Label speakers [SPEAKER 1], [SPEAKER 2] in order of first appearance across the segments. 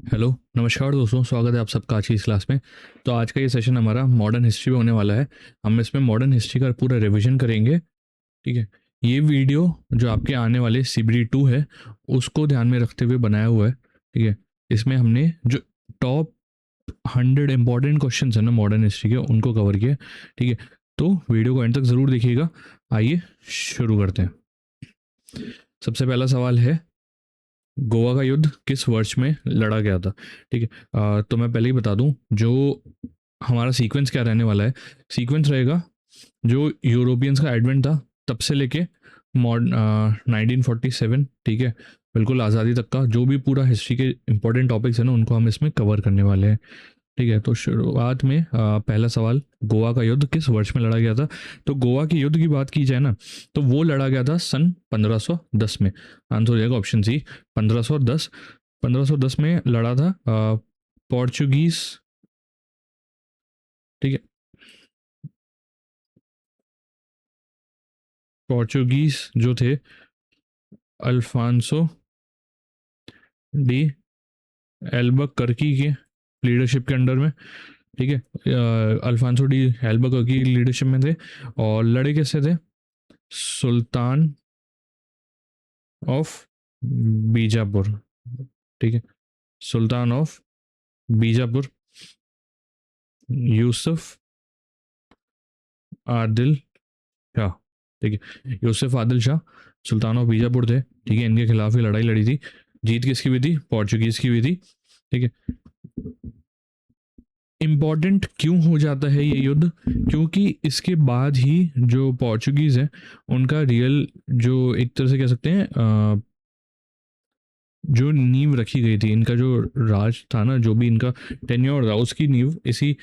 [SPEAKER 1] Hello, नमस्कार दोस्तों, स्वागत है आप सबका आज की इस क्लास में। तो आज का ये सेशन हमारा मॉडर्न हिस्ट्री में होने वाला है। हम इसमें मॉडर्न हिस्ट्री का पूरा रिवीजन करेंगे। ठीक है। ये वीडियो जो आपके आने वाले सीबीडी 2 है उसको ध्यान में रखते हुए बनाया हुआ है। ठीक है। इसमें हमने जो टॉप 100 इंपॉर्टेंट क्वेश्चन है ना मॉडर्न हिस्ट्री के उनको कवर किया। ठीक है। तो वीडियो को एंड तक ज़रूर देखिएगा। आइए शुरू करते हैं। सबसे पहला सवाल है, गोवा का युद्ध किस वर्ष में लड़ा गया था? ठीक है। तो मैं पहले ही बता दूं जो हमारा सीक्वेंस क्या रहने वाला है। सीक्वेंस रहेगा जो यूरोपियंस का एडवेंट था तब से लेके मॉडर्न 1947। ठीक है। बिल्कुल आज़ादी तक का जो भी पूरा हिस्ट्री के इंपॉर्टेंट टॉपिक्स है ना उनको हम इसमें कवर करने वाले हैं। ठीक है। तो शुरुआत में पहला सवाल, गोवा का युद्ध किस वर्ष में लड़ा गया था? तो गोवा के युद्ध की बात की जाए ना तो वो लड़ा गया था सन 1510 में। आंसर हो जाएगा ऑप्शन सी, 1510। 1510 में लड़ा था पोर्चुगीज। ठीक है। पोर्चुगीज जो थे अल्फांसो डी एल्बकर्की के लीडरशिप के अंडर में। ठीक है। अल्फांसो डी एल्बकर्की की लीडरशिप में थे और लड़े कैसे थे? सुल्तान ऑफ बीजापुर। ठीक है। सुल्तान ऑफ बीजापुर यूसुफ आदिल शाह। ठीक है। यूसुफ आदिल शाह सुल्तान ऑफ बीजापुर थे। ठीक है। इनके खिलाफ ही लड़ाई लड़ी थी। जीत किसकी हुई थी? पोर्चुगीज की हुई थी। ठीक है। इम्पॉर्टेंट क्यों हो जाता है ये युद्ध? क्योंकि इसके बाद ही जो पोर्चुगीज है उनका रियल जो एक तरह से कह सकते हैं जो नींव रखी गई थी, इनका जो राज था ना, जो भी इनका टेन्योर था उसकी नींव इसी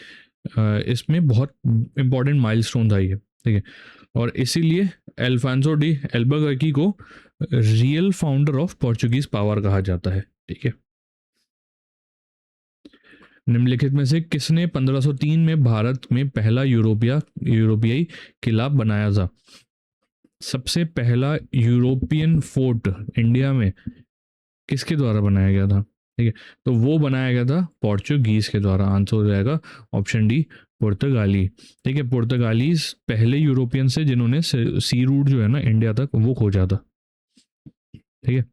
[SPEAKER 1] इसमें बहुत इंपॉर्टेंट माइलस्टोन था ये। ठीक है। और इसीलिए एल्फांसो डी एल्बकर्की को real founder of Portuguese power कहा जाता है। ठीक है। निम्नलिखित में से किसने 1503 में भारत में पहला यूरोपियाई किला बनाया था? सबसे पहला यूरोपियन फोर्ट इंडिया में किसके द्वारा बनाया गया था? ठीक है। तो वो बनाया गया था पोर्चुगीज के द्वारा। आंसर हो जाएगा ऑप्शन डी, पुर्तगाली। ठीक है। पुर्तगालीज पहले यूरोपियन से जिन्होंने सी रूट जो है ना इंडिया तक वो खोजा था। ठीक है।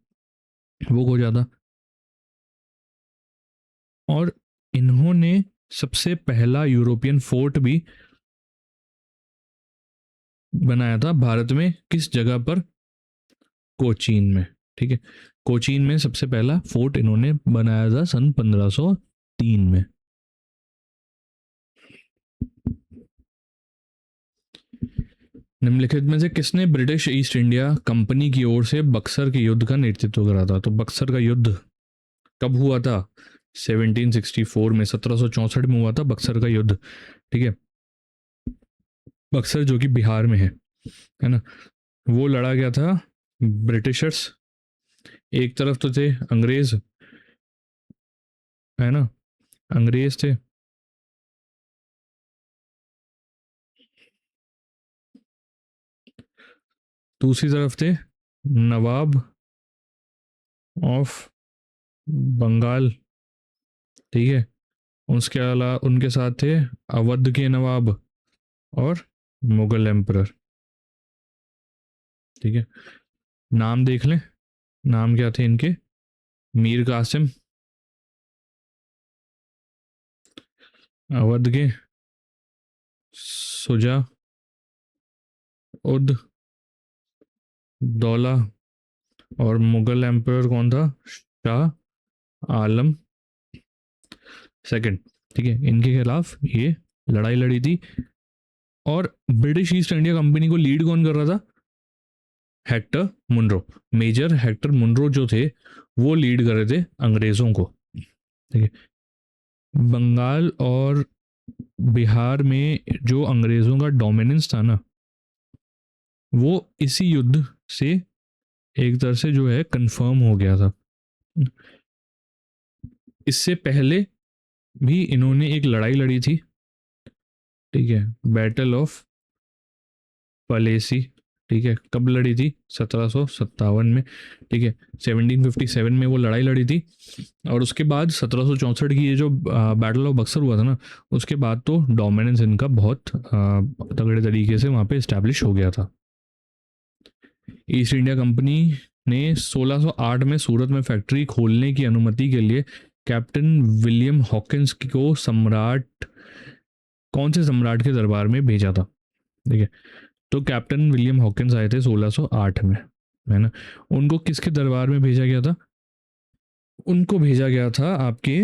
[SPEAKER 1] वो खोजा था और इन्होंने सबसे पहला यूरोपियन फोर्ट भी बनाया था भारत में। किस जगह पर? कोचीन में। ठीक है। कोचीन में सबसे पहला फोर्ट इन्होंने बनाया था सन 1503 में। निम्नलिखित में से किसने ब्रिटिश ईस्ट इंडिया कंपनी की ओर से बक्सर के युद्ध का नेतृत्व करा था? तो बक्सर का युद्ध कब हुआ था? 1764 में, 1764 में हुआ था बक्सर का युद्ध। ठीक है। बक्सर जो कि बिहार में है ना, वो लड़ा गया था ब्रिटिशर्स। एक तरफ तो थे अंग्रेज, है ना, अंग्रेज थे। दूसरी तरफ थे नवाब ऑफ बंगाल। ठीक है। उसके अलावा उनके साथ थे अवध के नवाब और मुगल एम्परर। ठीक है। नाम देख लें, नाम क्या थे इनके? मीर कासिम अवध के, सुजा उद दौला, और मुगल एम्परर कौन था? शाह आलम सेकंड। ठीक है। इनके खिलाफ ये लड़ाई लड़ी थी। और ब्रिटिश ईस्ट इंडिया कंपनी को लीड कौन कर रहा था? Hector Munro. Major Hector Munro जो थे वो लीड कर रहे थे अंग्रेजों को। ठीक है। बंगाल और बिहार में जो अंग्रेजों का डोमिनेंस था ना वो इसी युद्ध से एक तरह से जो है कंफर्म हो गया था। इससे पहले भी इन्होंने एक लड़ाई लड़ी थी। ठीक है। Battle of Plassey. ठीक है, कब लड़ी थी? 1757 में, ठीक है, 1757 में वो लड़ाई लड़ी थी। और उसके बाद 1764 की ये जो बैटल ऑफ बक्सर हुआ था ना, उसके बाद तो डोमिनेंस इनका बहुत तगड़े तरीके से वहाँ पे इस्टेब्लिश हो गया था। ईस्ट इंडिया कंपनी ने 1608 में सूरत में फैक्ट्री खोलने की अनुमति के लिए कैप्टन विलियम हॉकिंस को कौन से सम्राट के दरबार में भेजा था? ठीक है, तो कैप्टन विलियम हॉकिंस आए थे 1608 में, है ना। उनको किसके दरबार में भेजा गया था? उनको भेजा गया था आपके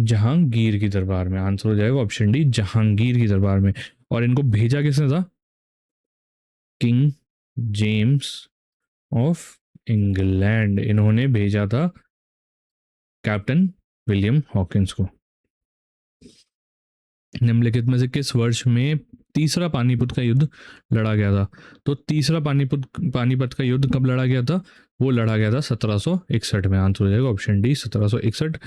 [SPEAKER 1] जहांगीर की दरबार में। आंसर हो जाएगा ऑप्शन डी, जहांगीर की दरबार में। और इनको भेजा किसने था? किंग जेम्स ऑफ इंग्लैंड, इन्होंने भेजा था कैप्टन विलियम हॉकिंस को। निम्नलिखित में से किस वर्ष में तीसरा पानीपत का युद्ध लड़ा गया था? तो तीसरा पानीपत का युद्ध कब लड़ा गया था? वो लड़ा गया था 1761 में। आंसर हो जाएगा ऑप्शन डी, 1761।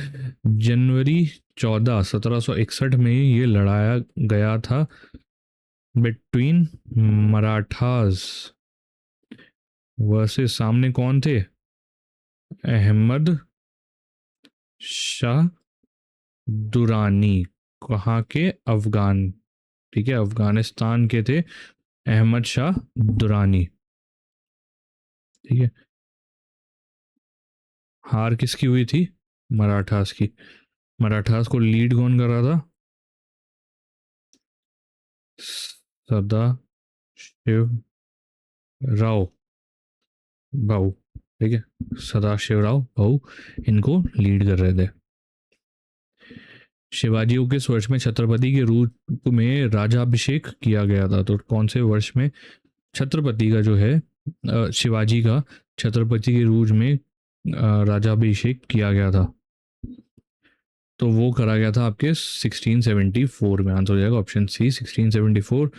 [SPEAKER 1] जनवरी 14, 1761 में ये लड़ाया गया था बिटवीन मराठास वर्सेस, सामने कौन थे? अहमद शाह दुरानी, कहाँ के? अफगान, ठीक है, अफगानिस्तान के थे अहमद शाह दुरानी, ठीक है। हार किसकी हुई थी? मराठास की। मराठास को लीड कौन कर रहा था? सदा शिव राव भाऊ, ठीक है, सदाशिव राव भाऊ इनको लीड कर रहे थे। शिवाजी को किस वर्ष में छत्रपति के रूप में राजाभिषेक किया गया था? तो कौन से वर्ष में छत्रपति का जो है शिवाजी का छत्रपति के रूप में राजाभिषेक किया गया था? तो वो करा गया था आपके 1674 में। आंसर हो जाएगा ऑप्शन सी, 1674।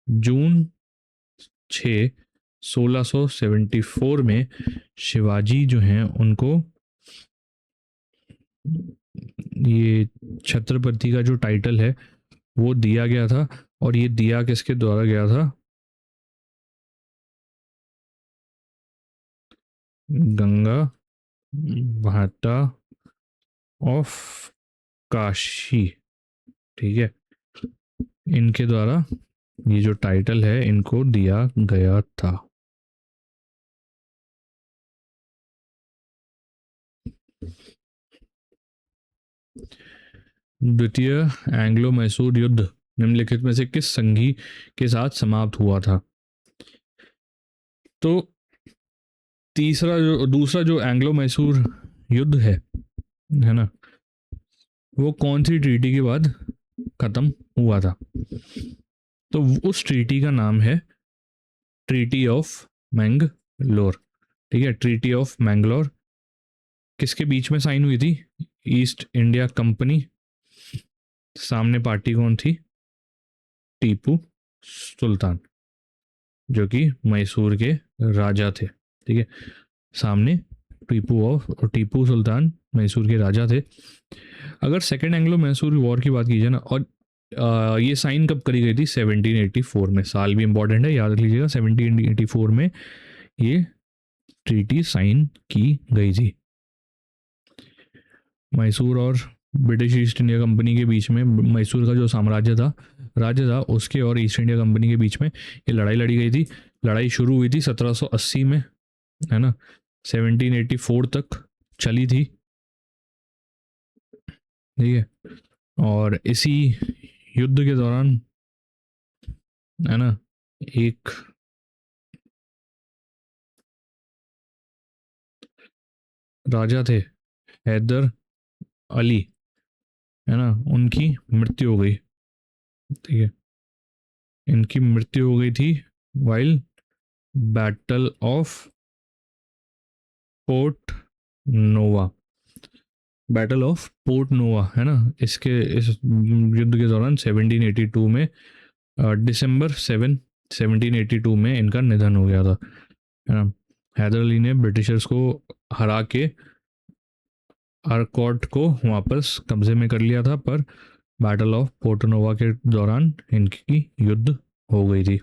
[SPEAKER 1] जून 6, 1674 में शिवाजी जो हैं उनको ये छत्रपति का जो टाइटल है वो दिया गया था। और ये दिया किसके द्वारा गया था? गंगा भाटा ऑफ काशी, ठीक है, इनके द्वारा ये जो टाइटल है इनको दिया गया था। द्वितीय एंग्लो मैसूर युद्ध निम्नलिखित में से किस संधि के साथ समाप्त हुआ था? तो दूसरा जो एंग्लो मैसूर युद्ध है ना, वो कौन सी ट्रीटी के बाद खत्म हुआ था? तो उस ट्रीटी का नाम है ट्रीटी ऑफ मैंगलोर, ठीक है, ट्रीटी ऑफ मैंगलोर। किसके बीच में साइन हुई थी? ईस्ट इंडिया कंपनी, सामने पार्टी कौन थी? टीपू सुल्तान, जो कि मैसूर के राजा थे, ठीक है, सामने टीपू सुल्तान मैसूर के राजा थे। अगर सेकेंड एंग्लो मैसूर वॉर की बात कीजिए ना, और ये साइन कब करी गई थी? 1784 में। साल भी इंपॉर्टेंट है, याद रख लीजिएगा, 1784 में ये ट्रीटी साइन की गई थी। मैसूर और ब्रिटिश ईस्ट इंडिया कंपनी के बीच में, मैसूर का जो साम्राज्य था, राज्य था, उसके और ईस्ट इंडिया कंपनी के बीच में ये लड़ाई लड़ी गई थी। लड़ाई शुरू हुई थी 1780 में, है ना, 1784 तक चली थी, ठीक है। और इसी युद्ध के दौरान, है ना, एक राजा थे हैदर अली, है ना, उनकी मृत्यु हो गई, ठीक है, इनकी मृत्यु हो गई थी while battle of Porto Novo, battle of Porto Novo, है ना। इस युद्ध के दौरान 1782 में दिसंबर 7, 1782 में इनका निधन हो गया था, है ना। हैदर अली ने ब्रिटिशर्स को हरा के आरकॉट को वापस कब्जे में कर लिया था, पर बैटल ऑफ पोर्टनोवा के दौरान इनकी युद्ध हो गई थी।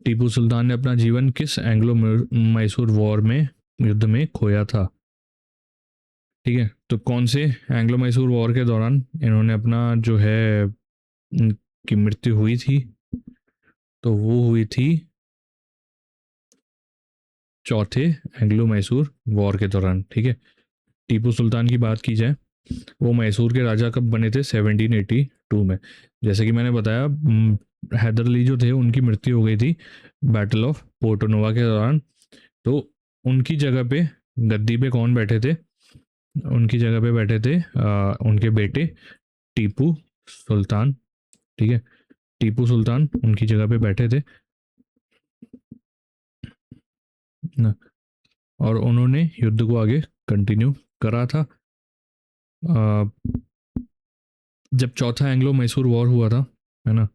[SPEAKER 1] टीपू सुल्तान ने अपना जीवन किस एंग्लो मैसूर वॉर में युद्ध में खोया था? ठीक है, तो कौन से एंग्लो मैसूर वॉर के दौरान इन्होंने अपना जो है की मृत्यु हुई थी? तो वो हुई थी चौथे एंग्लो मैसूर वॉर के दौरान। ठीक है, टीपू सुल्तान की बात की जाए, वो मैसूर के राजा कब बने थे? 1782 में। जैसे कि मैंने बताया, हैदर अली जो थे उनकी मृत्यु हो गई थी बैटल ऑफ पोर्टोनोवा के दौरान। तो उनकी जगह पे गद्दी पे कौन बैठे थे? उनकी जगह पे बैठे थे उनके बेटे टीपू सुल्तान। ठीक है, टीपू सुल्तान उनकी जगह पे बैठे थे ना, और उन्होंने युद्ध को आगे कंटिन्यू करा था। जब चौथा एंग्लो मैसूर वॉर हुआ था, है ना,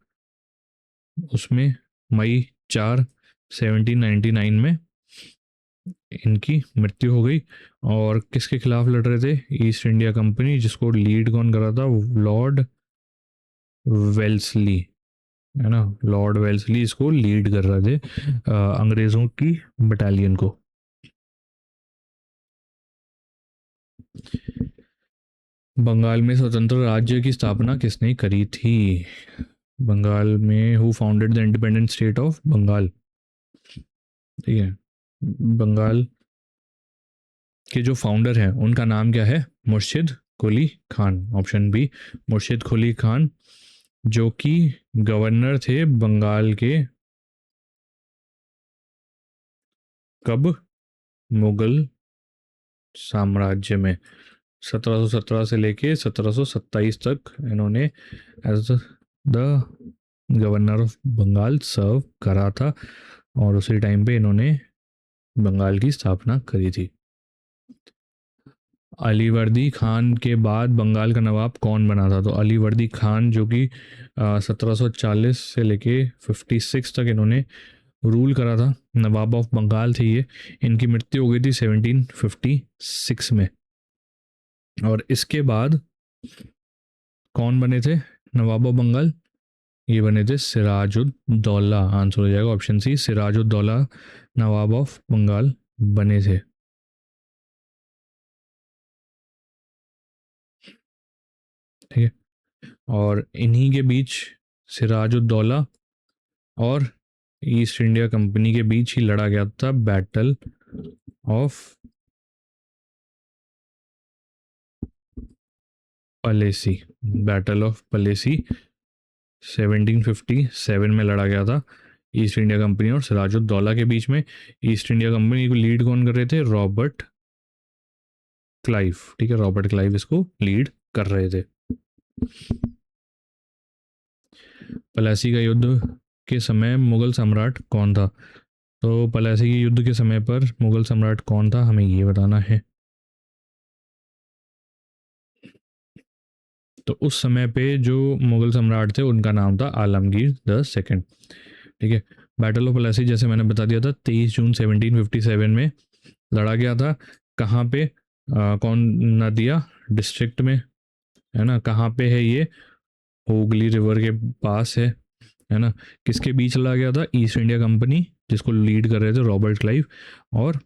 [SPEAKER 1] उसमें मई 4 1799 में इनकी मृत्यु हो गई। और किसके खिलाफ लड़ रहे थे? ईस्ट इंडिया कंपनी, जिसको लीड कौन कर रहा था? लॉर्ड वेल्सली, है ना, लॉर्ड वेल्सली इसको लीड कर रहे थे अंग्रेजों की बटालियन को। बंगाल में स्वतंत्र राज्य की स्थापना किसने करी थी? बंगाल में who founded the independent state of Bengal? ठीक है, बंगाल के जो फाउंडर हैं उनका नाम क्या है? मुर्शिद कुली खान। ऑप्शन बी, मुर्शिद कुली खान, जो कि गवर्नर थे बंगाल के कब? मुगल साम्राज्य में 1717 से लेके 1727 तक इन्होंने as the governor of Bengal serve करा था, और उसी टाइम पे इन्होंने बंगाल की स्थापना करी थी। अलीवर्दी खान के बाद बंगाल का नवाब कौन बना था? तो अलीवर्दी खान, जो कि 1740 से लेके 56 तक इन्होंने रूल करा था, नवाब ऑफ बंगाल थे ये। इनकी मृत्यु हो गई थी 1756 में। और इसके बाद कौन बने थे नवाब ऑफ बंगाल? ये बने थे सिराजुद्दौला। आंसर हो जाएगा option C, Sirajuddaula Nawab of Bengal बने थे। ठीक है, और इन्हीं के बीच, सिराजुद्दौला और ईस्ट इंडिया कंपनी के बीच ही लड़ा गया था battle of policy. Battle of policy 1757 में लड़ा गया था ईस्ट इंडिया कंपनी और सिराजुद्दौला के बीच में। ईस्ट इंडिया कंपनी को लीड कौन कर रहे थे? Robert Clive. ठीक है, रॉबर्ट क्लाइव इसको लीड कर रहे थे। प्लासी का युद्ध के समय मुगल सम्राट कौन था? तो प्लासी के युद्ध के समय पर मुगल सम्राट कौन था, हमें ये बताना है। तो उस समय पे जो मुगल सम्राट थे उनका नाम था आलमगीर द सेकंड। ठीक है, बैटल ऑफ प्लासी जैसे मैंने बता दिया था 23 जून 1757 में लड़ा गया था। कहाँ पे? कौन नदिया डिस्ट्रिक्ट में, है ना, कहाँ पे है ये? हुगली रिवर के पास है ना। किसके बीच लड़ा गया था? ईस्ट इंडिया कंपनी, जिसको लीड कर रहे थे रॉबर्ट क्लाइव, और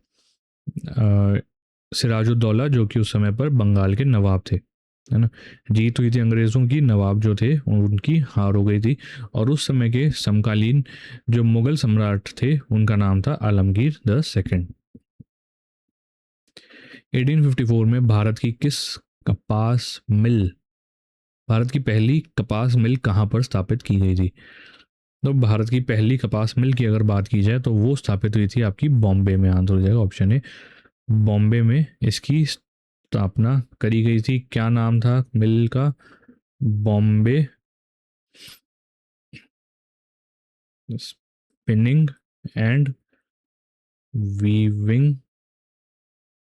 [SPEAKER 1] सिराजुद्दौला, जो कि उस समय पर बंगाल के नवाब थे, है ना। जीत हुई थी अंग्रेज़ों की, नवाब जो थे उनकी हार हो गई थी। और उस समय के समकालीन जो मुगल सम्राट थे उनका नाम था आलमगीर द सेकंड। 1854 में भारत की पहली कपास मिल कहाँ पर स्थापित की गई थी? तो भारत की पहली कपास मिल की अगर बात की जाए तो वो स्थापित हुई थी आपकी बॉम्बे में। आंसर हो जाएगा ऑप्शन ए, बॉम्बे में इसकी स्थापना करी गई थी। क्या नाम था मिल का? Bombay spinning and weaving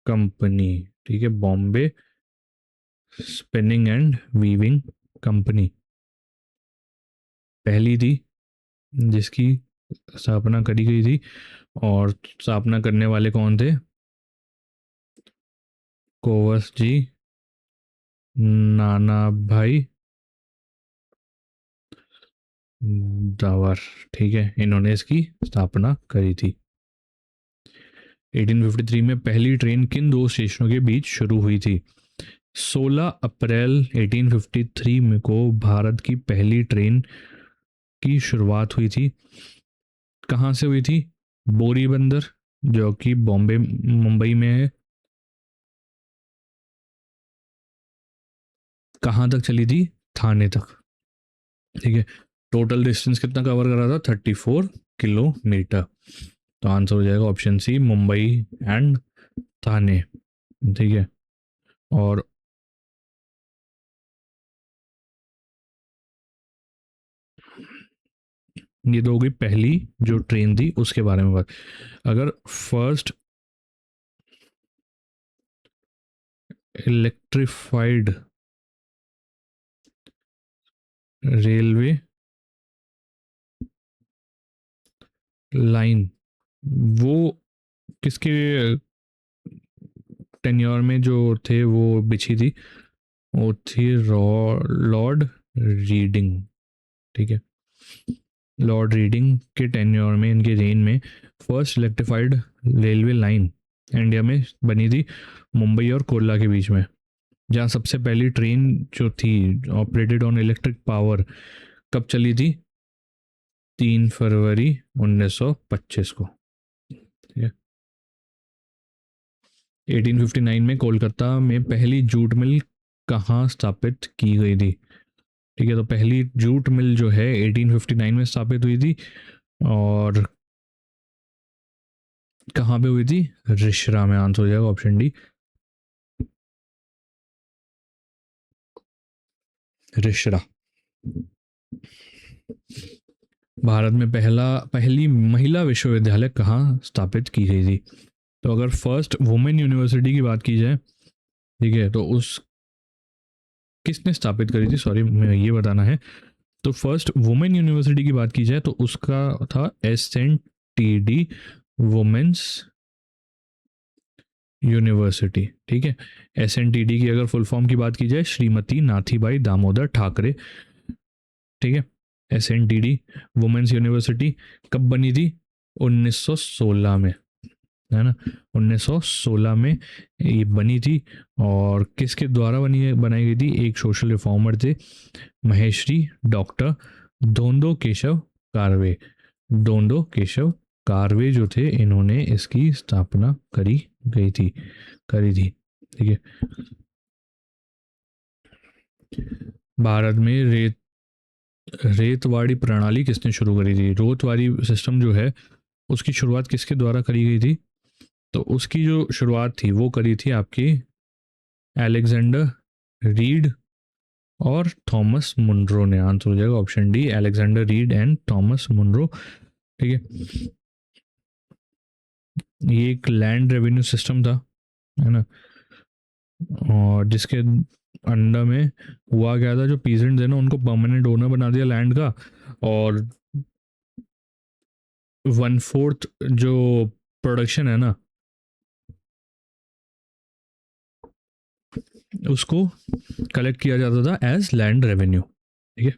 [SPEAKER 1] company. ठीक है, Bombay spinning and weaving company पहली थी जिसकी स्थापना करी गई थी। और स्थापना करने वाले कौन थे? कोवस जी, नाना भाई दावर, ठीक है, इन्होंने इसकी स्थापना करी थी। 1853 में पहली ट्रेन किन दो स्टेशनों के बीच शुरू हुई थी? 16 अप्रैल 1853 में को भारत की पहली ट्रेन की शुरुआत हुई थी। कहाँ से हुई थी? बोरी बंदर, जो कि बॉम्बे मुंबई में है। कहाँ तक चली थी? थाने तक, ठीक है। टोटल डिस्टेंस कितना कवर करा था? 34 किलोमीटर। तो आंसर हो जाएगा ऑप्शन सी, मुंबई एंड थाने, ठीक है। और ये तो हो गई पहली जो ट्रेन थी उसके बारे में बात। अगर फर्स्ट इलेक्ट्रिफाइड रेलवे लाइन, वो किसके टेन्योर में जो थे वो बिछी थी? वो थी लॉर्ड रीडिंग, ठीक है। लॉर्ड रीडिंग के टेन्योर में, इनके रेन में first electrified railway line India में बनी थी, मुंबई और कोल्ला के बीच में। जहाँ सबसे पहली ट्रेन जो थी ऑपरेटेड ऑन इलेक्ट्रिक पावर कब चली थी? 3 फरवरी 1925 को, ठीक है। 1859 में कोलकाता में पहली जूट मिल कहाँ स्थापित की गई थी? ठीक है, तो पहली जूट मिल जो है 1859 में स्थापित हुई थी, और कहाँ पे हुई थी? रिश्रा में। आंसर हो जाएगा ऑप्शन डी, रिश्रा। भारत में पहली महिला विश्वविद्यालय कहाँ स्थापित की गई थी? तो अगर फर्स्ट वुमेन यूनिवर्सिटी की बात की जाए, ठीक है, तो उस किसने स्थापित करी थी, सॉरी मैं ये बताना है। तो फर्स्ट वुमेन यूनिवर्सिटी की बात की जाए तो उसका था SNTD वुमेन्स यूनिवर्सिटी, ठीक है। SNTD की अगर फुल फॉर्म की बात की जाए, श्रीमती नाथीबाई दामोदर ठाकरे, ठीक है। SNTD वुमेन्स यूनिवर्सिटी कब बनी थी? 1916 में, है ना। 1916 में ये बनी थी। और किसके द्वारा बनाई गई थी? एक सोशल रिफॉर्मर थे, महेश्वरी डॉक्टर धोंदो केशव कारवे। धोंदो केशव कारवे जो थे, इन्होंने इसकी स्थापना करी थी, ठीक है। भारत में रेतवाड़ी प्रणाली किसने शुरू करी थी? रेतवाड़ी सिस्टम जो है उसकी शुरुआत किसके द्वारा करी गई थी? तो उसकी जो शुरुआत थी वो करी थी आपकी अलेक्जेंडर रीड और थॉमस मुनरो ने। आंसर हो जाएगा option D, Alexander Reed and Thomas Munro, ठीक है। ये एक लैंड रेवेन्यू सिस्टम था, है ना, और जिसके अंडर में हुआ क्या था, जो पीजेंट्स है ना उनको परमानेंट ओनर बना दिया लैंड का, और 1/4 जो प्रोडक्शन है ना उसको कलेक्ट किया जाता था एज लैंड रेवेन्यू, ठीक है।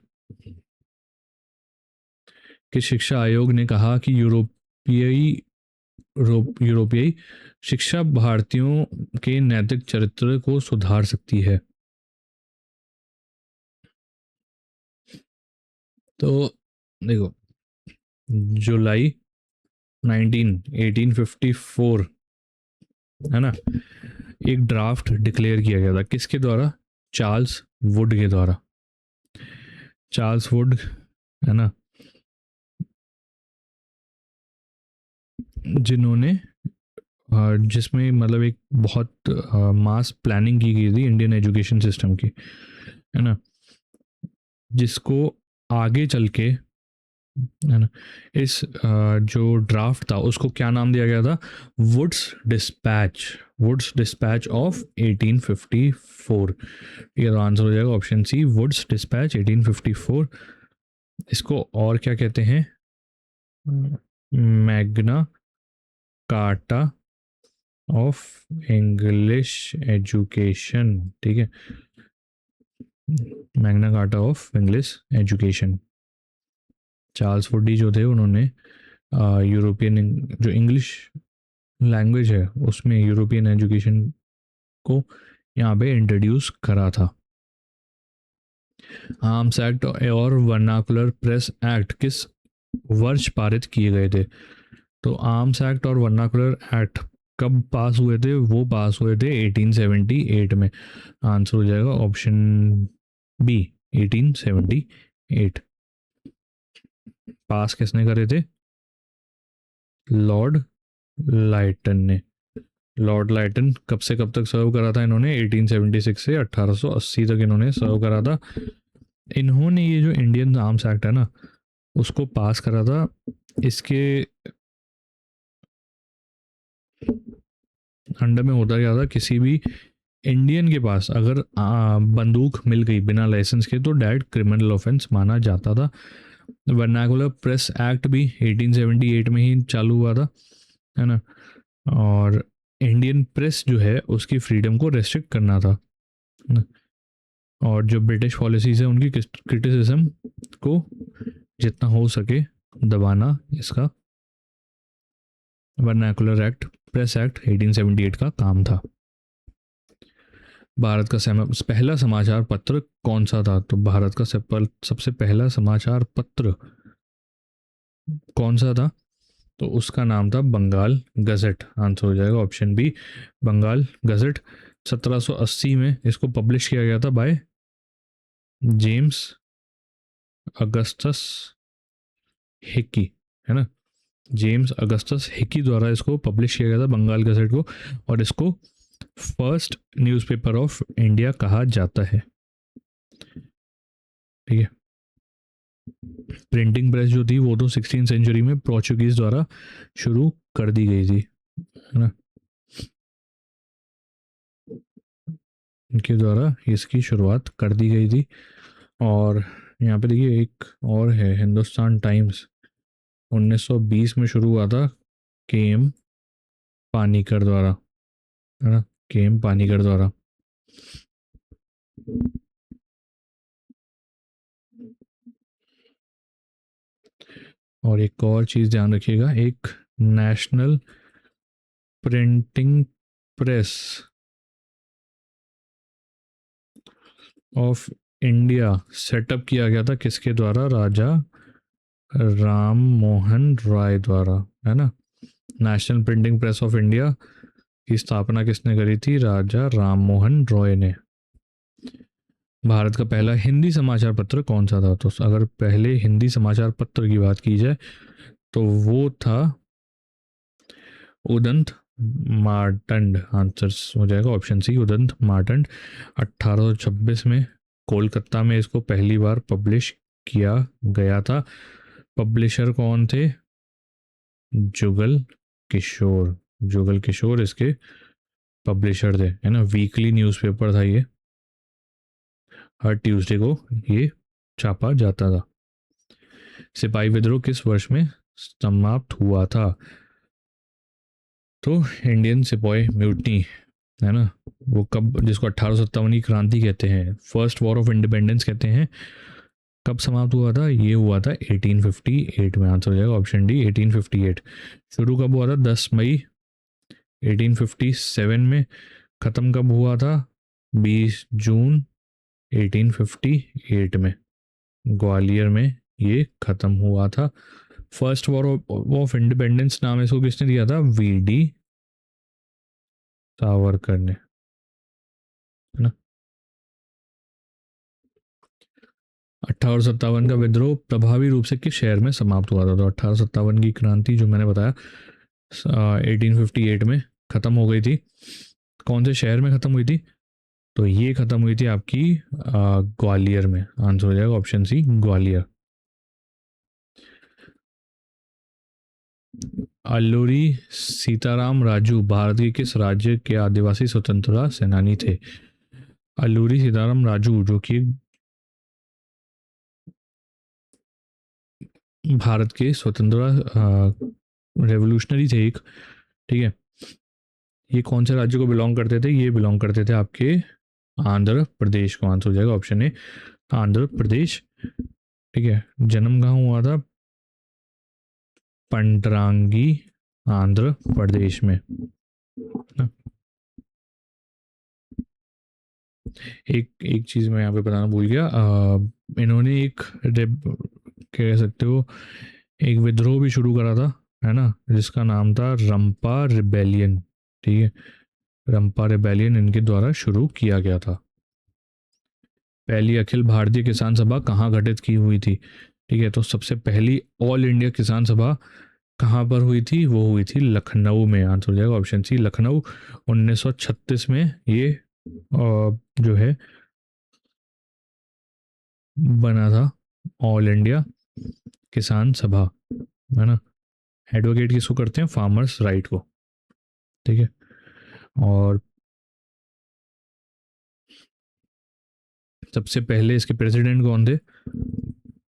[SPEAKER 1] कि शिक्षा आयोग ने कहा कि यूरोपीय शिक्षा भारतीयों के नैतिक चरित्र को सुधार सकती है। तो देखो, जुलाई 1854, है ना, एक ड्राफ्ट डिक्लेयर किया गया था किसके द्वारा? चार्ल्स वुड के द्वारा। चार्ल्स वुड, है ना, जिन्होंने जिसमें मतलब एक बहुत मास प्लानिंग की गई थी इंडियन एजुकेशन सिस्टम की, है ना, जिसको आगे चल के, है ना, इस जो ड्राफ्ट था उसको क्या नाम दिया गया था? Wood's dispatch of 1854। ये तो आंसर हो जाएगा ऑप्शन सी, वुड्स डिस्पैच 1854। इसको और क्या कहते हैं? Magna carta of English education, ठीक है। Magna carta of English education. Charles foodie जो थे उन्होंने यूरोपियन जो इंग्लिश लैंग्वेज है उसमें यूरोपियन एजुकेशन को यहाँ पे इंट्रोड्यूस करा था। आर्म्स एक्ट और वर्नाकुलर प्रेस एक्ट किस वर्ष पारित किए गए थे? तो आर्म्स एक्ट और वर्नाकुलर एक्ट कब पास हुए थे? वो पास हुए थे 1878 में। आंसर हो जाएगा ऑप्शन बी 1878। पास किसने करे थे? लॉर्ड लाइटन ने। लॉर्ड लाइटन कब से कब तक सर्व करा था इन्होंने? 1876 से 1880 तक इन्होंने सर्व करा था। इन्होंने ये जो इंडियन आर्म्स एक्ट है ना उसको पास करा था। इसके अंडर में होता क्या था, किसी भी इंडियन के पास अगर बंदूक मिल गई बिना लाइसेंस के तो डायरेक्ट क्रिमिनल ऑफेंस माना जाता था। वर्नाकुलर प्रेस एक्ट भी 1878 में ही चालू हुआ था, है ना। और इंडियन प्रेस जो है उसकी फ्रीडम को रेस्ट्रिक्ट करना था, और जो ब्रिटिश पॉलिसीज़ है उनकी क्रिटिसिज्म को जितना हो सके दबाना इसका वर्नाकुलर एक्ट प्रेस एक्ट 1878 का काम था। भारत का पहला समाचार पत्र कौन सा था? तो भारत का सबसे पहला समाचार पत्र कौन सा था? तो उसका नाम था बंगाल गज़ेट। आंसर हो जाएगा ऑप्शन बी बंगाल गज़ेट। 1780 में इसको पब्लिश किया गया था बाय जेम्स अगस्टस हिकी, है ना। जेम्स अगस्टस हिकी द्वारा इसको पब्लिश किया गया था बंगाल गज़ेट को, और इसको फर्स्ट न्यूज़पेपर ऑफ इंडिया कहा जाता है। ठीक है। प्रिंटिंग प्रेस जो थी वो तो 16वीं सेंचुरी में पोर्चुगीज द्वारा शुरू कर दी गई थी, है ना। इनके द्वारा इसकी शुरुआत कर दी गई थी। और यहाँ पे देखिए एक और है, हिंदुस्तान टाइम्स 1920 में शुरू हुआ था केएम पानीकर द्वारा, है ना, केएम पानीकर द्वारा। और एक और चीज़ ध्यान रखिएगा, एक national printing press of India setup किया गया था किसके द्वारा? राजा राम मोहन राय द्वारा, है ना। National printing press of India की स्थापना किसने करी थी? राजा राम मोहन रॉय ने। भारत का पहला हिंदी समाचार पत्र कौन सा था? तो अगर पहले हिंदी समाचार पत्र की बात की जाए तो वो था उदंत मार्तंड। आंसर हो जाएगा ऑप्शन सी उदंत मार्तंड। 1826 में कोलकाता में इसको पहली बार पब्लिश किया गया था। पब्लिशर कौन थे? जुगल किशोर। जुगल किशोर इसके पब्लिशर थे, है ना। वीकली न्यूज़पेपर था ये, हर ट्यूसडे को ये छापा जाता था। सिपाही विद्रोह किस वर्ष में समाप्त हुआ था? तो इंडियन सिपाही म्यूटनी, है ना, वो कब, जिसको 1857 की क्रांति कहते हैं, फर्स्ट वॉर ऑफ इंडिपेंडेंस कहते हैं, कब समाप्त हुआ था? ये हुआ था 1858 में। आंसर हो जाएगा ऑप्शन डी 1858। शुरू कब हुआ था? 10 मई 1857 में। ख़त्म कब हुआ था? 20 जून 1858 में। ग्वालियर में ये ख़त्म हुआ था। फर्स्ट वॉर ऑफ इंडिपेंडेंस नाम इसको किसने दिया था? वीडी सावरकर ने, है ना। 1857 का विद्रोह प्रभावी रूप से किस शहर में समाप्त हुआ था? तो 1857 की क्रांति जो मैंने बताया 1858 में ख़त्म हो गई थी। कौन से शहर में ख़त्म हुई थी? तो ये ख़त्म हुई थी आपकी ग्वालियर में। आंसर हो जाएगा ऑप्शन सी ग्वालियर। अल्लूरी सीताराम राजू भारत के किस राज्य के आदिवासी स्वतंत्रता सेनानी थे? अल्लूरी सीताराम राजू जो कि भारत के स्वतंत्रता रेवोल्यूशनरी थे एक, ठीक है। ये कौन से राज्य को बिलोंग करते थे? ये बिलोंग करते थे आपके आंध्र प्रदेश को। आंसर हो जाएगा ऑप्शन ए आंध्र प्रदेश, ठीक है। जन्म कहाँ हुआ था? पंडरांगी आंध्र प्रदेश में। एक एक चीज़ मैं यहाँ पे बताना भूल गया, इन्होंने एक कह सकते हो एक विद्रोह भी शुरू करा था, है ना, जिसका नाम था रंपा रिबेलियन। ठीक है, रंपा रिबेलियन इनके द्वारा शुरू किया गया था। पहली अखिल भारतीय किसान सभा कहाँ घटित की हुई थी? ठीक है, तो सबसे पहली ऑल इंडिया किसान सभा कहाँ पर हुई थी? वो हुई थी लखनऊ में। आंसर हो जाएगा ऑप्शन सी लखनऊ। 1936 में ये जो है बना था ऑल इंडिया किसान सभा, है ना। एडवोकेट किसको करते हैं? फार्मर्स राइट को। ठीक है, और सबसे पहले इसके प्रेसिडेंट कौन थे?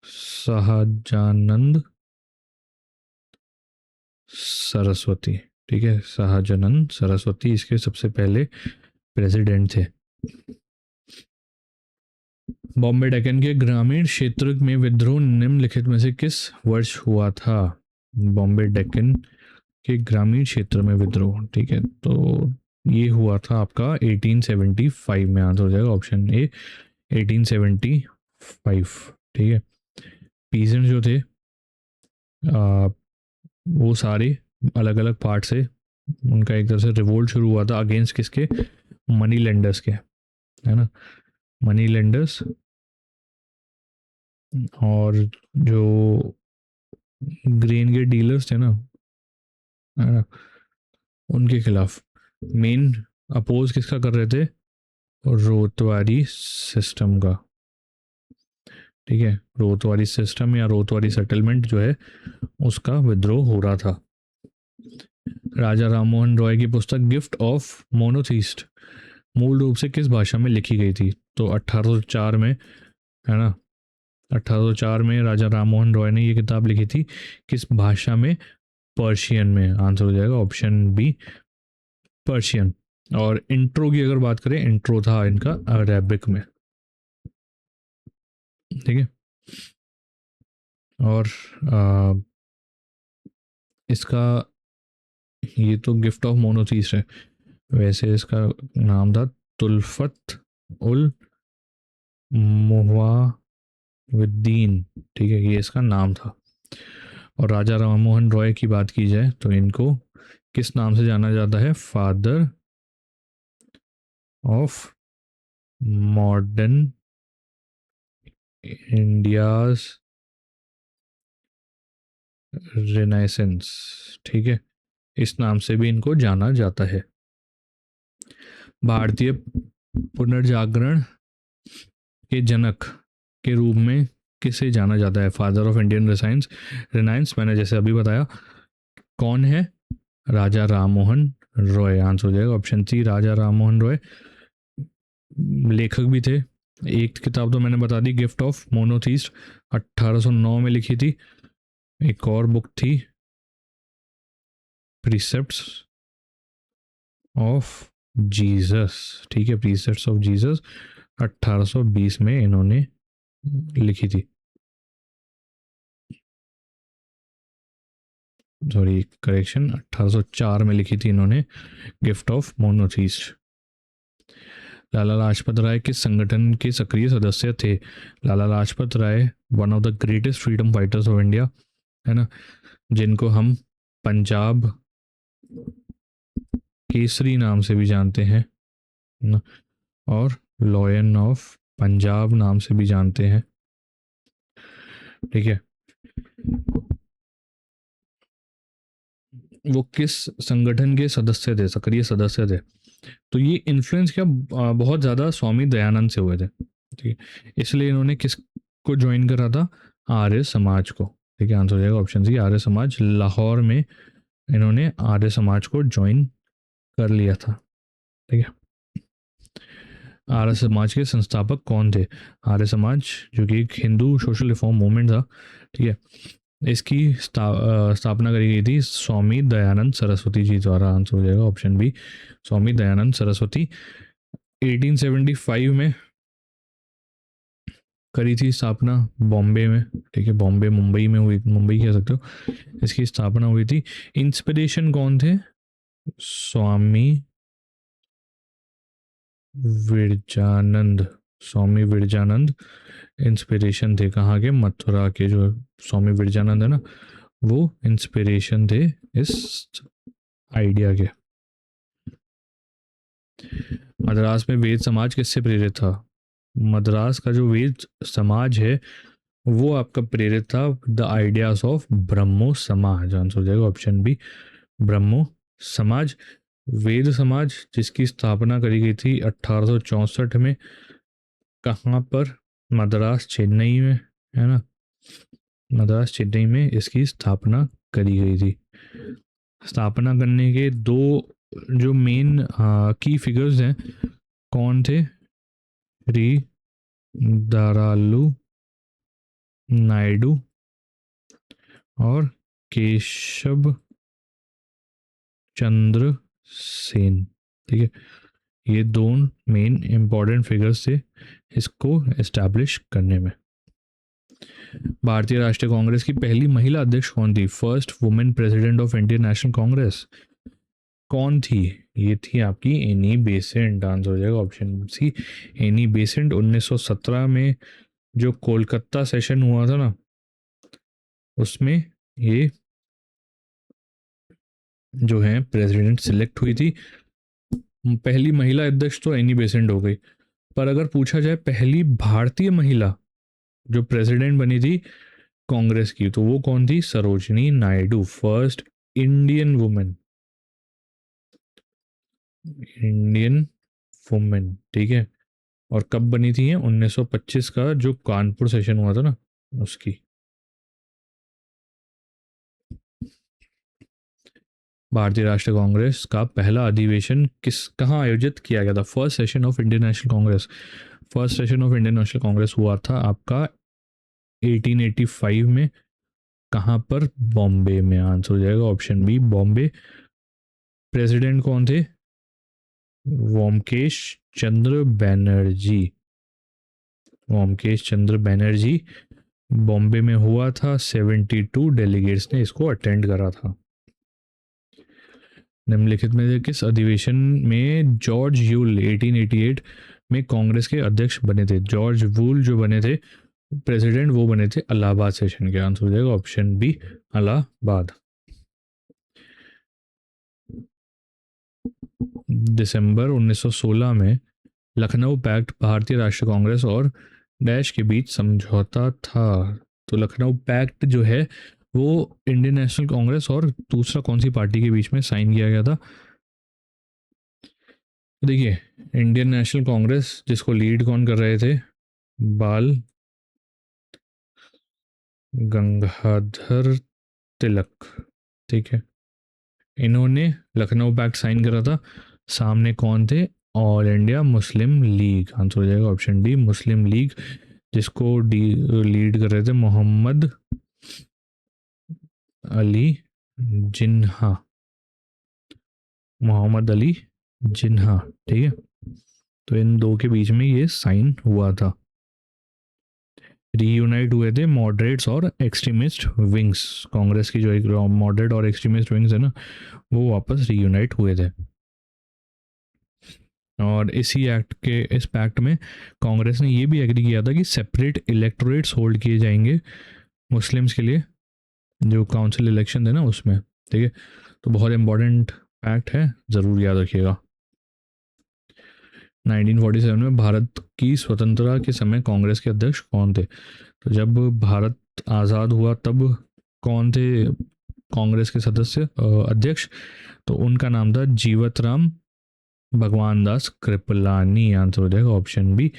[SPEAKER 1] शाहजानंद सरस्वती। ठीक है, शाहजानंद सरस्वती इसके सबसे पहले प्रेसिडेंट थे। बॉम्बे डेक्कन के ग्रामीण क्षेत्र में विद्रोह निम्नलिखित में से किस वर्ष हुआ था? बॉम्बे डेक्कन के ग्रामीण क्षेत्र में विद्रोह, ठीक है, तो ये हुआ था आपका 1875 में। आंसर हो जाएगा ऑप्शन ए 1875। ठीक है, पीजेंट जो थे वो सारे अलग अलग पार्ट से उनका एक तरह से रिवोल्ट शुरू हुआ था अगेंस्ट किसके? मनी लेंडर्स के, है ना, मनी लेंडर्स। और जो ग्रेन के डीलर्स थे ना, है ना, उनके खिलाफ मेन अपोज किसका कर रहे थे? रोतवारी सिस्टम का। ठीक है, रोतवारी सिस्टम या रोतवारी सेटलमेंट जो है उसका विद्रोह हो रहा था। राजा राममोहन रॉय की पुस्तक गिफ्ट ऑफ मोनोथीस्ट मूल रूप से किस भाषा में लिखी गई थी? तो 1804 में, है ना, 1804 में राजा राममोहन रॉय ने ये किताब लिखी थी। किस भाषा में? पर्शियन में। आंसर हो जाएगा ऑप्शन बी पर्शियन। और इंट्रो की अगर बात करें, इंट्रो था इनका अरेबिक में। ठीक है, और इसका ये तो गिफ्ट ऑफ मोनोथीस्ट है, वैसे इसका नाम था तुल्फत उल मुहवाविद्दीन। ठीक है, ये इसका नाम था। और राजा राममोहन रॉय की बात की जाए तो इनको किस नाम से जाना जाता है? Father of modern India's renaissance. ठीक है, इस नाम से भी इनको जाना जाता है। भारतीय पुनर्जागरण के जनक के रूप में किसे जाना जाता है? फादर ऑफ इंडियन रिनाइंस मैंने जैसे अभी बताया। कौन है? राजा राममोहन रॉय। आंसर हो जाएगा ऑप्शन सी राजा राममोहन रॉय। लेखक भी थे। एक किताब तो मैंने बता दी गिफ्ट ऑफ मोनोथीस्ट 1809 में लिखी थी। एक और बुक थी प्रीसेप्ट्स ऑफ जीसस। ठीक है, प्रीसेप्ट्स ऑफ जीसस 1820 में इन्होंने लिखी थी। सॉरी, करेक्शन, 1804 में लिखी थी इन्होंने gift of monotheist. Lala Lajpat Rai किस संगठन के सक्रिय सदस्य थे? Lala Lajpat Rai one of the greatest freedom fighters of India, है ना, जिनको हम पंजाब केसरी नाम से भी जानते हैं ना, और लॉयन ऑफ पंजाब नाम से भी जानते हैं। ठीक है, वो किस संगठन के सदस्य थे, सक्रिय सदस्य थे? तो ये इन्फ्लुएंस क्या बहुत ज़्यादा स्वामी दयानंद से हुए थे। ठीक है, इसलिए इन्होंने किस को ज्वाइन करा था? आर्य समाज को। ठीक है, आंसर हो जाएगा ऑप्शन सी आर्य समाज। लाहौर में इन्होंने आर्य समाज को ज्वाइन कर लिया था। ठीक है, आर्य समाज के संस्थापक कौन थे? आर्य समाज जो कि एक हिंदू सोशल रिफॉर्म मूवमेंट था। ठीक है, इसकी स्थापना करी गई थी स्वामी दयानंद सरस्वती जी द्वारा। आंसर हो जाएगा ऑप्शन बी स्वामी दयानंद सरस्वती। 1875 में करी थी स्थापना बॉम्बे में, ठीक है, बॉम्बे मुंबई में हुई, मुंबई कह सकते हो, इसकी स्थापना हुई थी। इंस्पिरेशन कौन थे? स्वामी विरजानंद, स्वामी विरजानंद इंस्पिरेशन थे। कहाँ के? मथुरा के। जो स्वामी विरजानंद है ना, वो इंस्पिरेशन थे इस आइडिया के। मद्रास में वेद समाज किससे प्रेरित था? मद्रास का जो वेद समाज है वो आपका प्रेरित था द आइडियाज ऑफ ब्रह्मो समाज। आंसर हो जाएगा ऑप्शन बी, ब्रह्मो समाज। वेद समाज जिसकी स्थापना करी गई थी 1864 में, कहाँ पर? मद्रास चेन्नई में, है ना, मद्रास चेन्नई में इसकी स्थापना करी गई थी। स्थापना करने के दो जो मेन की फिगर्स हैं, कौन थे? श्री दारालू नायडू और केशव चंद्र सेन, ठीक है, ये दो मेन इंपॉर्टेंट फिगर्स थे इसको एस्टैब्लिश करने में। भारतीय राष्ट्रीय कांग्रेस की पहली महिला अध्यक्ष कौन थी? First women president of Indian national Congress कौन थी? ये थी आपकी एनी बेसेंट। आंसर हो जाएगा ऑप्शन सी, एनी बेसेंट। 1917 में जो कोलकाता सेशन हुआ था ना, उसमें ये जो है प्रेसिडेंट सिलेक्ट हुई थी। पहली महिला अध्यक्ष तो एनी बेसेंट हो गई, पर अगर पूछा जाए पहली भारतीय महिला जो प्रेसिडेंट बनी थी कांग्रेस की, तो वो कौन थी? Sarojini Naidu, first Indian women, Indian women, ठीक है। और कब बनी थी? 1925 का जो कानपुर सेशन हुआ था ना, उसकी। भारतीय राष्ट्रीय कांग्रेस का पहला अधिवेशन कहाँ आयोजित किया गया था? First session of Indian national Congress, first session of Indian national Congress हुआ था आपका 1885 में। कहाँ पर? बॉम्बे में। आंसर हो जाएगा ऑप्शन बी, बॉम्बे। प्रेसिडेंट कौन थे? व्योमकेश चंद्र बैनर्जी, व्योमकेश चंद्र बैनर्जी। बॉम्बे में हुआ था, 72 डेलीगेट्स ने इसको अटेंड करा था। निम्नलिखित में से किस अधिवेशन में जॉर्ज यूल 1888 में कांग्रेस के अध्यक्ष बने थे? जॉर्ज वूल जो बने थे प्रेसिडेंट, वो बने थे इलाहाबाद सेशन के। आंसर हो जाएगा ऑप्शन बी, इलाहाबाद। दिसंबर 1916 में लखनऊ पैक्ट भारतीय राष्ट्रीय कांग्रेस और डैश के बीच समझौता था। तो लखनऊ पैक्ट जो है वो इंडियन नेशनल कांग्रेस और दूसरा कौन सी पार्टी के बीच में साइन किया गया था? देखिए, इंडियन नेशनल कांग्रेस जिसको लीड कौन कर रहे थे? बाल गंगाधर तिलक, ठीक है, इन्होंने लखनऊ पैक्ट साइन करा था। सामने कौन थे? All India Muslim league. Answer हो जाएगा ऑप्शन डी, मुस्लिम लीग, जिसको लीड कर रहे थे मोहम्मद अली जिन्हा, मोहम्मद अली जिन्हा, ठीक है। तो इन दो के बीच में ये साइन हुआ था। रीयूनाइट हुए थे मॉडरेट्स और एक्सट्रीमिस्ट विंग्स, कांग्रेस की जो एक मॉडरेट और एक्सट्रीमिस्ट विंग्स है ना, वो वापस रीयूनाइट हुए थे। और इसी एक्ट के, इस पैक्ट में कांग्रेस ने ये भी एग्री किया था कि सेपरेट इलेक्टोरेट्स होल्ड किए जाएंगे मुस्लिम्स के लिए, जो काउंसिल इलेक्शन है ना उसमें, ठीक है। तो बहुत इंपॉर्टेंट पैक्ट है, ज़रूर याद रखिएगा। 1947 में भारत की स्वतंत्रता के समय कांग्रेस के अध्यक्ष कौन थे? तो जब भारत आज़ाद हुआ तब कौन थे कांग्रेस के सदस्य अध्यक्ष? तो उनका नाम था जीवत राम भगवान दास कृपलानी। आंसर हो जाएगा ऑप्शन बी,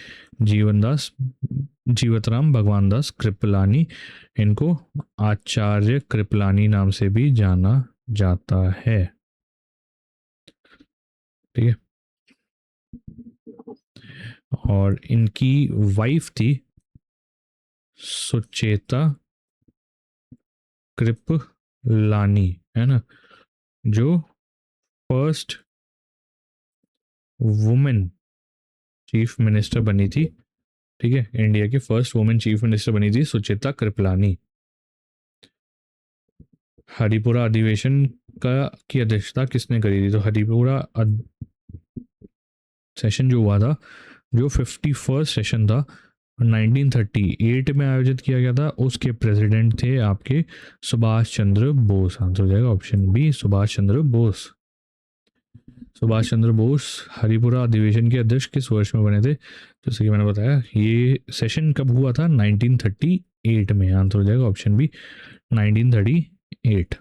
[SPEAKER 1] जीवत राम भगवान दास कृपलानी। इनको आचार्य कृपलानी नाम से भी जाना जाता है, ठीक है। और इनकी वाइफ थी सुचेता कृपलानी, है ना, जो फर्स्ट वुमेन चीफ मिनिस्टर बनी थी, ठीक है, इंडिया की फर्स्ट वुमेन चीफ मिनिस्टर बनी थी सुचित्रा कृपलानी। हरिपुरा अधिवेशन का की अध्यक्षता किसने करी थी? तो हरिपुरा सेशन जो हुआ था, जो 51st सेशन था 1938 में आयोजित किया गया था, उसके प्रेसिडेंट थे आपके सुभाष चंद्र बोस। आंसर हो जाएगा ऑप्शन बी, सुभाष चंद्र बोस। सुभाष चंद्र बोस हरिपुरा अधिवेशन के अध्यक्ष किस वर्ष में बने थे? जैसे कि मैंने बताया, ये सेशन कब हुआ था? 1938 में। आंसर हो जाएगा ऑप्शन बी, 1938।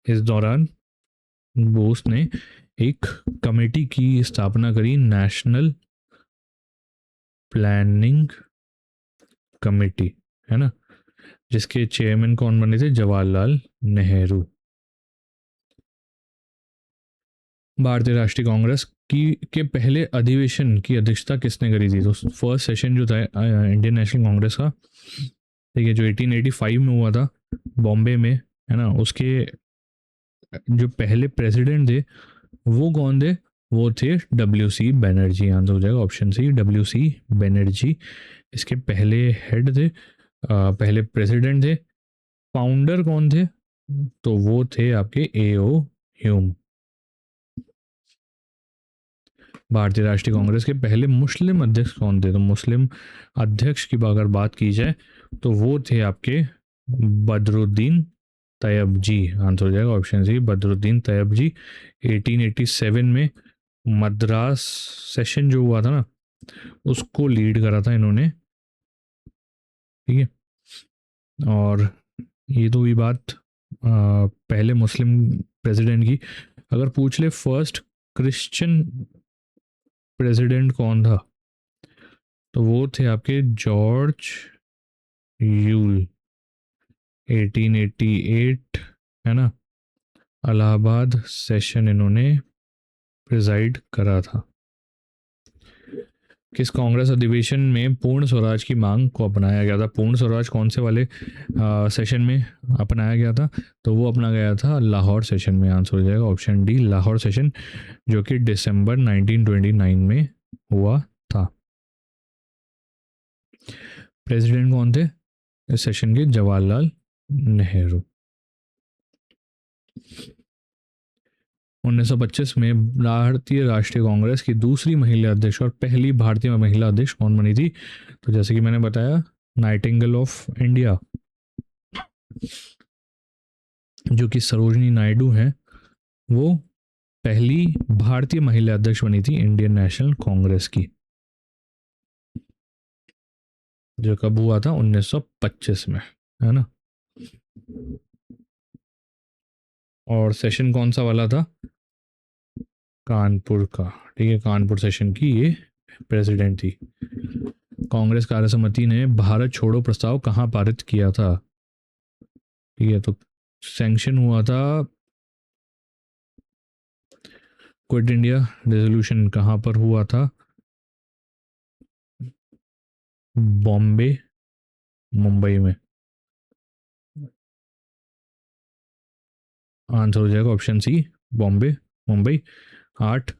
[SPEAKER 1] इस दौरान बोस ने एक कमेटी की स्थापना करी, नेशनल प्लानिंग कमेटी, है ना, जिसके चेयरमैन कौन बने थे? जवाहरलाल नेहरू। भारतीय राष्ट्रीय कांग्रेस की के पहले अधिवेशन की अध्यक्षता किसने करी थी? तो फर्स्ट सेशन जो था इंडियन नेशनल कांग्रेस का, ठीक है, जो 1885 में हुआ था बॉम्बे में, है ना, उसके जो पहले प्रेसिडेंट थे वो कौन थे? वो थे WC बनर्जी। आंसर हो जाएगा ऑप्शन सी, WC बनर्जी इसके पहले हेड थे, पहले प्रेसिडेंट थे। फाउंडर कौन थे? तो वो थे आपके AO ह्यूम। भारतीय राष्ट्रीय कांग्रेस के पहले मुस्लिम अध्यक्ष कौन थे? तो मुस्लिम अध्यक्ष की अगर बात की जाए तो वो थे आपके बदरुद्दीन तैयबजी। आंसर हो जाएगा ऑप्शन सी, बदरुद्दीन तैयबजी। 1887 में मद्रास सेशन जो हुआ था ना, उसको लीड करा था इन्होंने, ठीक है। और ये तो हुई बात पहले मुस्लिम प्रेसिडेंट की। अगर पूछ ले फर्स्ट क्रिश्चियन प्रेसिडेंट कौन था, तो वो थे आपके जॉर्ज यूल। 1888, है ना, इलाहाबाद सेशन इन्होंने प्रिजाइड करा था। किस कांग्रेस अधिवेशन में पूर्ण स्वराज की मांग को अपनाया गया था? पूर्ण स्वराज कौन से वाले सेशन में अपनाया गया था? तो वो अपना गया था लाहौर सेशन में। आंसर हो जाएगा ऑप्शन डी, लाहौर सेशन, जो कि दिसंबर 1929 में हुआ था। प्रेसिडेंट कौन थे इस सेशन के? जवाहरलाल नेहरू। 1925 में भारतीय राष्ट्रीय कांग्रेस की दूसरी महिला अध्यक्ष और पहली भारतीय महिला अध्यक्ष कौन बनी थी? तो जैसे कि मैंने बताया, नाइटिंगेल ऑफ इंडिया, जो कि सरोजिनी नायडू हैं, वो पहली भारतीय महिला अध्यक्ष बनी थी इंडियन नेशनल कांग्रेस की, जो कब हुआ था? 1925 में, है ना। और सेशन कौन सा वाला था? कानपुर का, ठीक है, कानपुर सेशन की ये प्रेसिडेंट थी। कांग्रेस कार्यसमिति ने भारत छोड़ो प्रस्ताव कहाँ पारित किया था? ठीक है, तो सैंक्शन हुआ था, क्विट इंडिया रेजोल्यूशन कहाँ पर हुआ था? बॉम्बे, मुंबई में। आंसर हो जाएगा ऑप्शन सी, बॉम्बे, मुंबई। 8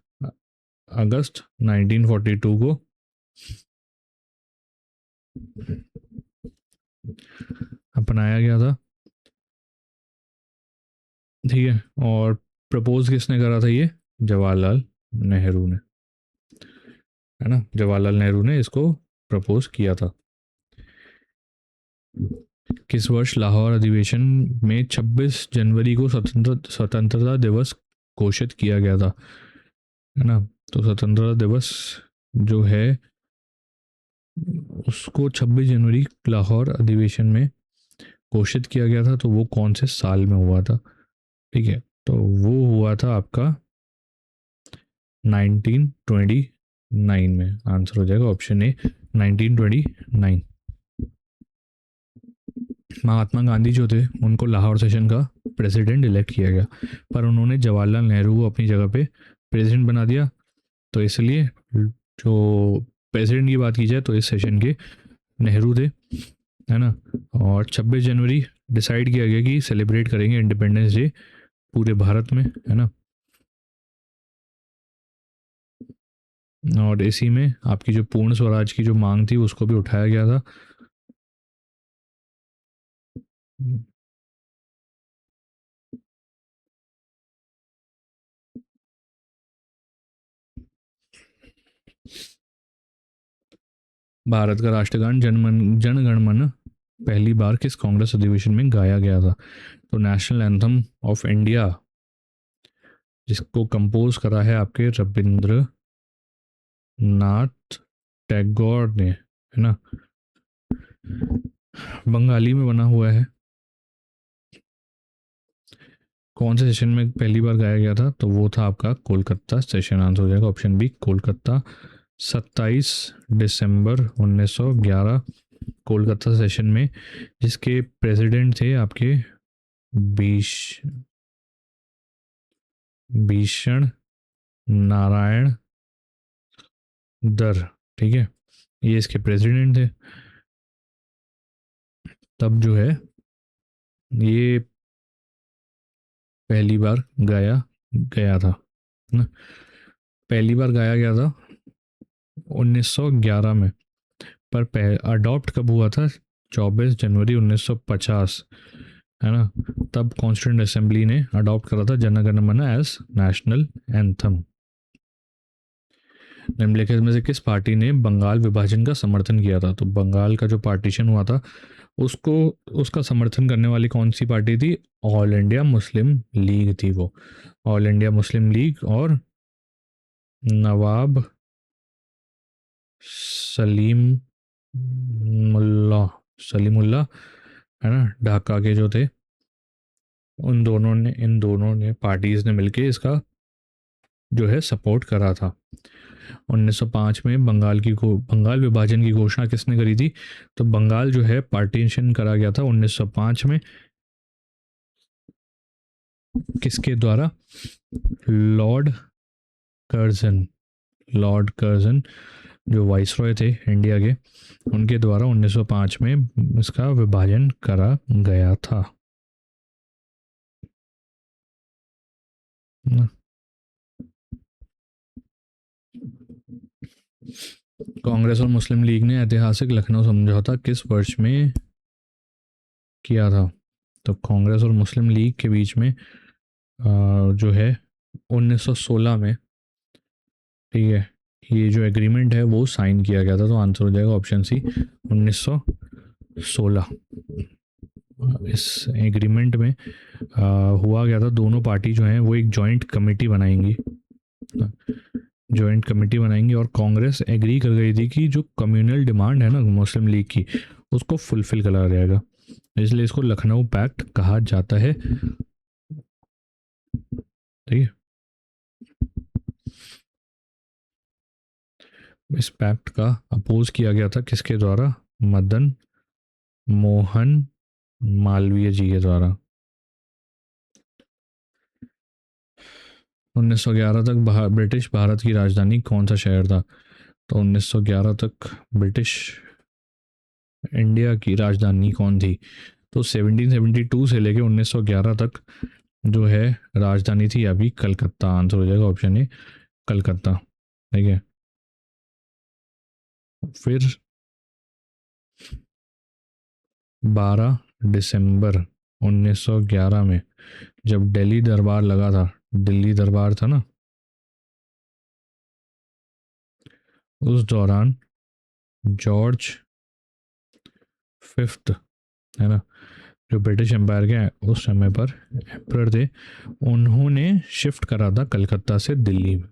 [SPEAKER 1] अगस्त 1942 को अपनाया गया था, ठीक है। और प्रपोज किसने करा था? ये जवाहरलाल नेहरू ने, है ना, जवाहरलाल नेहरू ने इसको प्रपोज किया था। किस वर्ष लाहौर अधिवेशन में 26 जनवरी को स्वतंत्रता दिवस घोषित किया गया था, है ना? तो स्वतंत्रता दिवस जो है उसको 26 जनवरी लाहौर अधिवेशन में घोषित किया गया था, तो वो कौन से साल में हुआ था? ठीक है, तो वो हुआ था आपका 1929 में। आंसर हो जाएगा ऑप्शन ए, 1929। महात्मा गांधी जो थे उनको लाहौर सेशन का प्रेसिडेंट इलेक्ट किया गया, पर उन्होंने जवाहरलाल नेहरू को अपनी जगह पे प्रेसिडेंट बना दिया, तो इसलिए जो प्रेसिडेंट की बात की जाए तो इस सेशन के नेहरू थे, है ना। और 26 जनवरी डिसाइड किया गया कि सेलिब्रेट करेंगे इंडिपेंडेंस डे पूरे भारत में, है ना। और इसी में आपकी जो पूर्ण स्वराज की जो मांग थी उसको भी उठाया गया था। भारत का राष्ट्रगान जन गण मन पहली बार किस कांग्रेस अधिवेशन में गाया गया था? तो नेशनल एंथम ऑफ इंडिया, जिसको कंपोज करा है आपके रविंद्र नाथ टैगोर ने, है ना, बंगाली में बना हुआ है। कौन से सेशन में पहली बार गाया गया था? तो वो था आपका कोलकाता सेशन। आंसर हो जाएगा ऑप्शन बी, कोलकाता। 27 दिसंबर 1911 कोलकाता सेशन में, जिसके प्रेसिडेंट थे आपके भीष भीषण नारायण दर, ठीक है, ये इसके प्रेसिडेंट थे। तब जो है ये पहली बार गाया गया था ना, पहली बार गाया गया था 1911 में। पर अडॉप्ट कब हुआ था? 24 जनवरी 1950, है ना, तब कॉन्स्टिट्यूंट असेंबली ने अडॉप्ट करा था जन गण मन एज नेशनल एंथम। निम्नलिखित में से किस पार्टी ने बंगाल विभाजन का समर्थन किया था? तो बंगाल का जो पार्टीशन हुआ था उसको, उसका समर्थन करने वाली कौन सी पार्टी थी? ऑल इंडिया मुस्लिम लीग थी वो। ऑल इंडिया मुस्लिम लीग और नवाब सलीम मुल्ला सलीमुल्ला, है ना, ढाका के जो थे, इन दोनों ने पार्टीज ने मिलके इसका जो है सपोर्ट करा था। 1905 में बंगाल विभाजन की घोषणा किसने करी थी? तो बंगाल जो है पार्टीशन करा गया था 1905 में, किसके द्वारा? Lord Curzon. लॉर्ड कर्जन जो वाइसरॉय थे इंडिया के, उनके द्वारा 1905 में इसका विभाजन करा गया था। कांग्रेस और मुस्लिम लीग ने ऐतिहासिक लखनऊ समझौता किस वर्ष में किया था? तो कांग्रेस और मुस्लिम लीग के बीच में जो है 1916 में, ठीक है, ये जो एग्रीमेंट है वो साइन किया गया था। तो आंसर हो जाएगा ऑप्शन सी, 1916। इस एग्रीमेंट में हुआ गया था, दोनों पार्टी जो हैं वो एक जॉइंट कमेटी बनाएंगी, और कांग्रेस एग्री कर गई थी कि जो कम्युनल डिमांड है ना मुस्लिम लीग की, उसको फुलफिल करा जाएगा, इसलिए इसको लखनऊ पैक्ट कहा जाता है। ठीक है, इस पैक्ट का अपोज किया गया था किसके द्वारा? मदन मोहन मालवीय जी के द्वारा। 1911 तक ब्रिटिश भारत की राजधानी कौन सा शहर था? तो 1911 तक ब्रिटिश इंडिया की राजधानी कौन थी? तो 1772 से लेके 1911 तक जो है राजधानी थी अभी कलकत्ता। आंसर हो जाएगा ऑप्शन ए, कलकत्ता। ठीक है, फिर 12 दिसंबर 1911 में जब दिल्ली दरबार लगा था, दिल्ली दरबार था ना, उस दौरान जॉर्ज फिफ्थ, है ना, जो ब्रिटिश एम्पायर के उस समय पर एम्परर थे, उन्होंने शिफ्ट करा था कलकत्ता से दिल्ली में,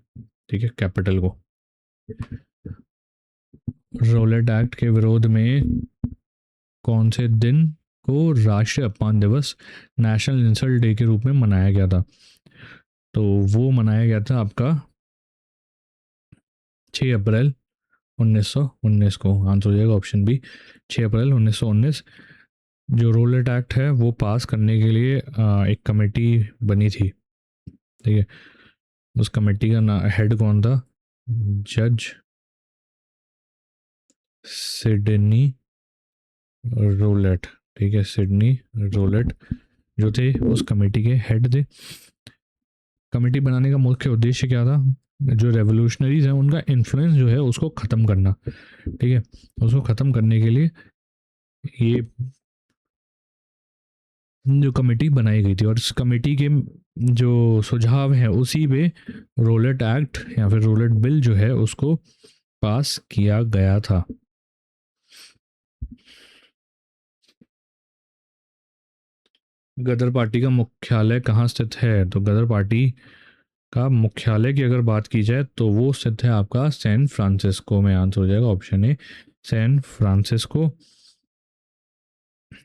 [SPEAKER 1] ठीक है, कैपिटल को। रोलेट एक्ट के विरोध में कौन से दिन को राष्ट्रीय अपमान दिवस, नेशनल इंसल्ट डे के रूप में मनाया गया था? तो वो मनाया गया था आपका 6 अप्रैल 1919 को। आंसर हो जाएगा ऑप्शन बी, 6 अप्रैल 1919। जो रोलेट एक्ट है वो पास करने के लिए एक कमेटी बनी थी, ठीक है, उस कमेटी का हेड कौन था? जज सिडनी रोलेट, ठीक है, सिडनी रोलेट जो थे उस कमेटी के हेड थे। कमेटी बनाने का मुख्य उद्देश्य क्या था? जो रेवोल्यूशनरीज हैं उनका इन्फ्लुएंस जो है उसको ख़त्म करना, ठीक है। उसको ख़त्म करने के लिए ये जो कमेटी बनाई गई थी, और इस कमेटी के जो सुझाव हैं उसी पे रोलेट एक्ट या फिर रोलेट बिल जो है उसको पास किया गया था। गदर पार्टी का मुख्यालय कहाँ स्थित है? तो गदर पार्टी का मुख्यालय की अगर बात की जाए तो वो स्थित है आपका सैन फ्रांसिस्को में। आंसर हो जाएगा option A, San Francisco,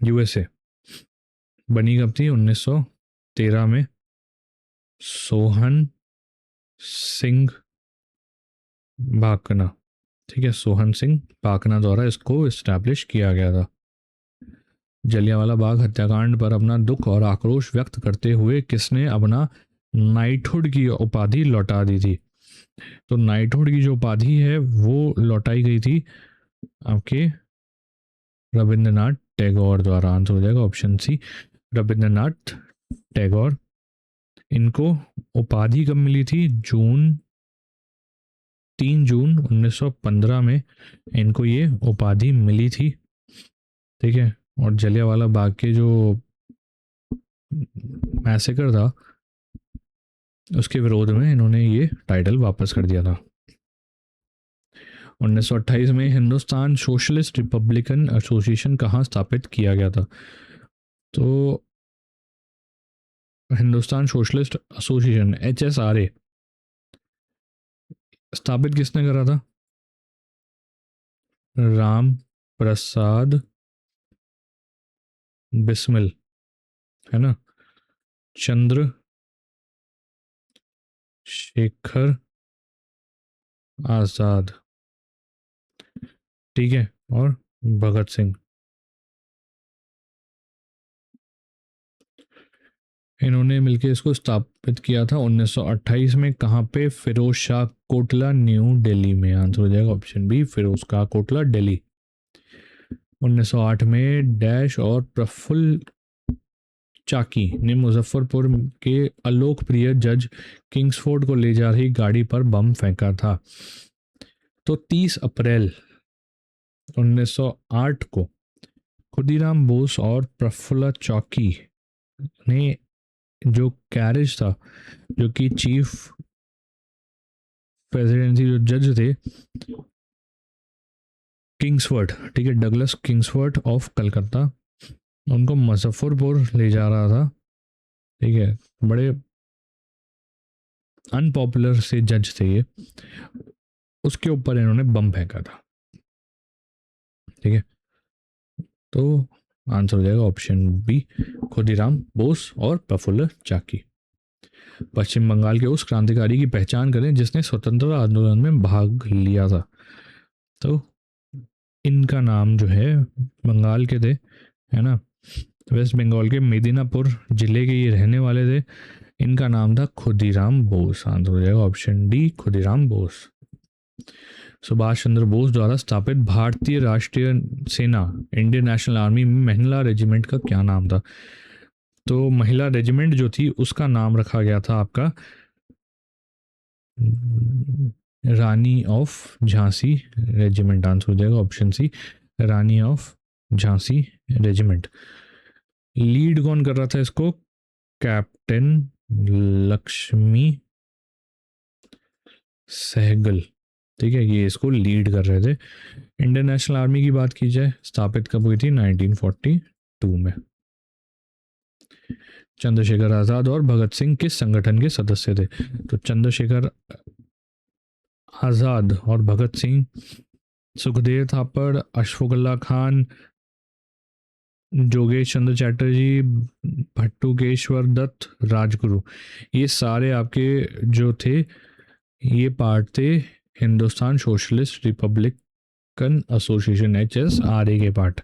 [SPEAKER 1] USA. बनी कब थी? 1913 में सोहन सिंह भाकना, ठीक है, सोहन सिंह भाकना द्वारा इसको इस्टेब्लिश किया गया था। जलियांवाला बाग हत्याकांड पर अपना दुख और आक्रोश व्यक्त करते हुए किसने अपना नाइटहुड की उपाधि लौटा दी थी? तो नाइटहुड की जो उपाधि है वो लौटाई गई थी आपके रविंद्रनाथ टैगोर द्वारा। आंसर हो जाएगा ऑप्शन सी, रविंद्रनाथ टैगोर। इनको उपाधि कब मिली थी? 3 जून 1915 में इनको ये उपाधि मिली थी, ठीक है। और जलियांवाला बाग के जो मैसेकर था उसके विरोध में इन्होंने ये टाइटल वापस कर दिया था। 1928 में हिंदुस्तान सोशलिस्ट रिपब्लिकन एसोसिएशन कहाँ स्थापित किया गया था? तो हिंदुस्तान सोशलिस्ट एसोसिएशन HSRA स्थापित किसने करा था? राम प्रसाद बिस्मिल, है ना, चंद्र शेखर आजाद, ठीक है, और भगत सिंह। इन्होंने मिलकर इसको स्थापित किया था 1928 में। कहाँ पे? फिरोज शाह कोटला, न्यू दिल्ली में। आंसर हो जाएगा ऑप्शन बी, फिरोज शाह कोटला, दिल्ली। 1908 में डैश और प्रफुल्ल चाकी ने मुजफ्फरपुर के अलोकप्रिय जज किंग्सफोर्ड को ले जा रही गाड़ी पर बम फेंका था। तो 30 अप्रैल 1908 को खुदीराम बोस और प्रफुल्ल चाकी ने जो कैरेज था, जो कि चीफ प्रेसिडेंसी जो जज थे किंग्सफोर्ड, ठीक है, डगलस किंग्सफोर्ड ऑफ कलकत्ता, उनको मुजफ्फरपुर ले जा रहा था, ठीक है। बड़े अनपॉपुलर से जज थे ये, उसके ऊपर इन्होंने बम फेंका था, ठीक है। तो आंसर हो जाएगा ऑप्शन बी, खुदीराम बोस और प्रफुल्ल चाकी। पश्चिम बंगाल के उस क्रांतिकारी की पहचान करें जिसने स्वतंत्रता आंदोलन में भाग लिया था। तो इनका नाम जो है, बंगाल के थे, है ना, वेस्ट बंगाल के मेदिनीपुर जिले के ये रहने वाले थे। इनका नाम था खुदीराम बोस। आंसर हो जाएगा ऑप्शन डी, खुदीराम बोस। सुभाष चंद्र बोस द्वारा स्थापित भारतीय राष्ट्रीय सेना इंडियन नेशनल आर्मी में महिला रेजिमेंट का क्या नाम था? तो महिला रेजिमेंट जो थी उसका नाम रखा गया था आपका Rani of Jhansi regiment. Answer हो जाएगा option C, Rani of Jhansi regiment. Lead कौन कर रहा था इसको? कैप्टन लक्ष्मी सहगल, ठीक है, ये इसको लीड कर रहे थे। इंडियन नेशनल आर्मी की बात की जाए, स्थापित कब हुई थी? 1942 में। चंद्रशेखर आजाद और भगत सिंह किस संगठन के सदस्य थे? तो चंद्रशेखर आजाद और भगत सिंह सुखदेव थापर, अशफाकुल्ला खान, जोगेश चंद्र चैटर्जी, भट्टुकेश्वर दत्त, राजगुरु, ये सारे आपके जो थे ये पार्ट थे Hindustan socialist Republican association HSRA के पार्ट,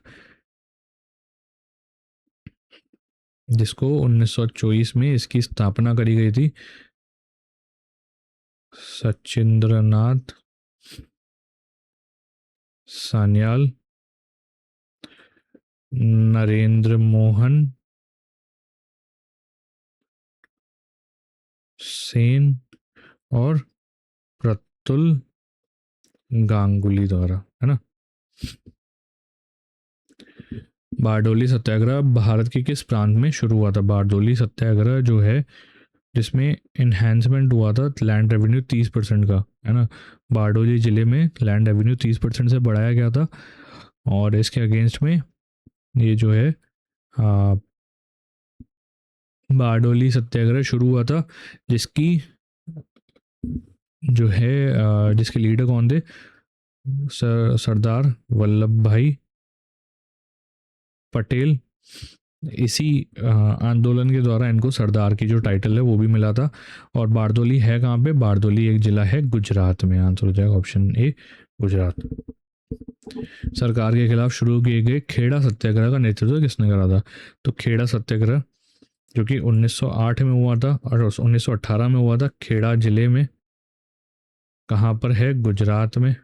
[SPEAKER 1] जिसको 1924 में इसकी स्थापना करी गई थी सचिंद्रनाथ सान्याल, नरेंद्र मोहन सेन और अतुल गांगुली द्वारा, है ना। बारडोली सत्याग्रह भारत के किस प्रांत में शुरू हुआ था? बारडोली सत्याग्रह जो है जिसमें इन्हेंसमेंट हुआ था लैंड रेवेन्यू 30% का, है ना। बारडोली ज़िले में लैंड रेवेन्यू 30% से बढ़ाया गया था और इसके अगेंस्ट में ये जो है आ, बारडोली सत्याग्रह शुरू हुआ था, जिसकी जो है जिसके लीडर कौन थे? सरदार वल्लभ भाई पटेल। इसी आंदोलन के द्वारा इनको सरदार की जो टाइटल है वो भी मिला था। और बारदोली है कहाँ पे? बारदोली एक जिला है गुजरात में। आंसर हो जाएगा ऑप्शन ए, गुजरात। सरकार के खिलाफ शुरू किए गए खेड़ा सत्याग्रह का नेतृत्व किसने करा था? तो खेड़ा सत्याग्रह जो कि 1908 में हुआ था और 1918 में हुआ था, खेड़ा जिले में, कहाँ पर है? गुजरात में।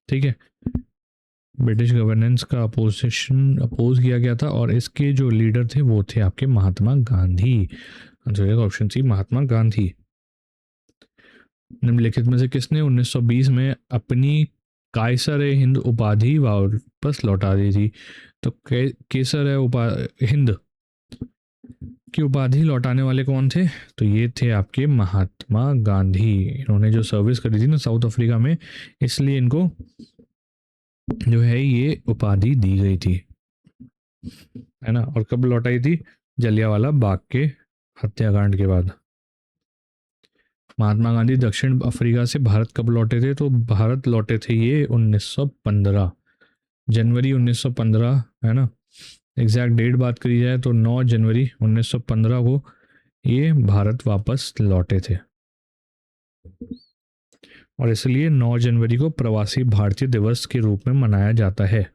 [SPEAKER 1] ठीक है। ब्रिटिश गवर्नेंस का अपोज किया गया था और इसके जो लीडर थे वो थे आपके Mahatma Gandhi. Answer option C, Mahatma Gandhi. निम्नलिखित में से किसने 1920 में अपनी कायसर हिंद उपाधि वापस लौटा दी थी? तो केसर हिंद की उपाधि लौटाने वाले कौन थे? तो ये थे आपके महात्मा गांधी। इन्होंने जो सर्विस करी थी ना साउथ अफ्रीका में, इसलिए इनको जो है ये उपाधि दी गई थी, है ना। और कब लौटाई थी? जलियांवाला बाग के हत्याकांड के बाद। महात्मा गांधी दक्षिण अफ्रीका से भारत कब लौटे थे? तो भारत लौटे थे ये 1915, जनवरी 1915, है ना। एग्जैक्ट डेट बात करी जाए तो 9 जनवरी 1915 को ये भारत वापस लौटे थे और इसलिए 9 जनवरी को प्रवासी भारतीय दिवस के रूप में मनाया जाता है।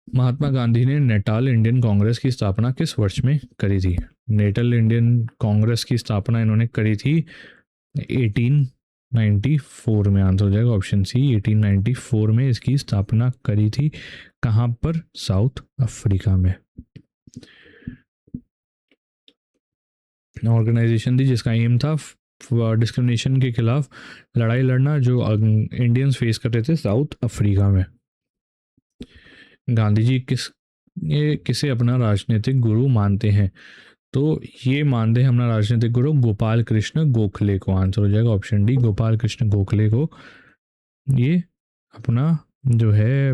[SPEAKER 1] महात्मा गांधी ने नेटाल इंडियन कांग्रेस की स्थापना किस वर्ष में करी थी? नेटाल इंडियन कांग्रेस की स्थापना इन्होंने करी थी 1894 में। आंसर हो जाएगा ऑप्शन सी, 1894 में इसकी स्थापना करी थी। कहाँ पर? साउथ अफ्रीका में। ऑर्गेनाइजेशन थी जिसका एम था डिस्क्रिमिनेशन के खिलाफ लड़ाई लड़ना जो इंडियंस फेस कर रहे थे साउथ अफ्रीका में। गांधी जी किसे अपना राजनीतिक गुरु मानते हैं? तो ये मानते हैं अपना राजनीतिक गुरु गोपाल कृष्ण गोखले को। आंसर हो जाएगा ऑप्शन डी, गोपाल कृष्ण गोखले को ये अपना जो है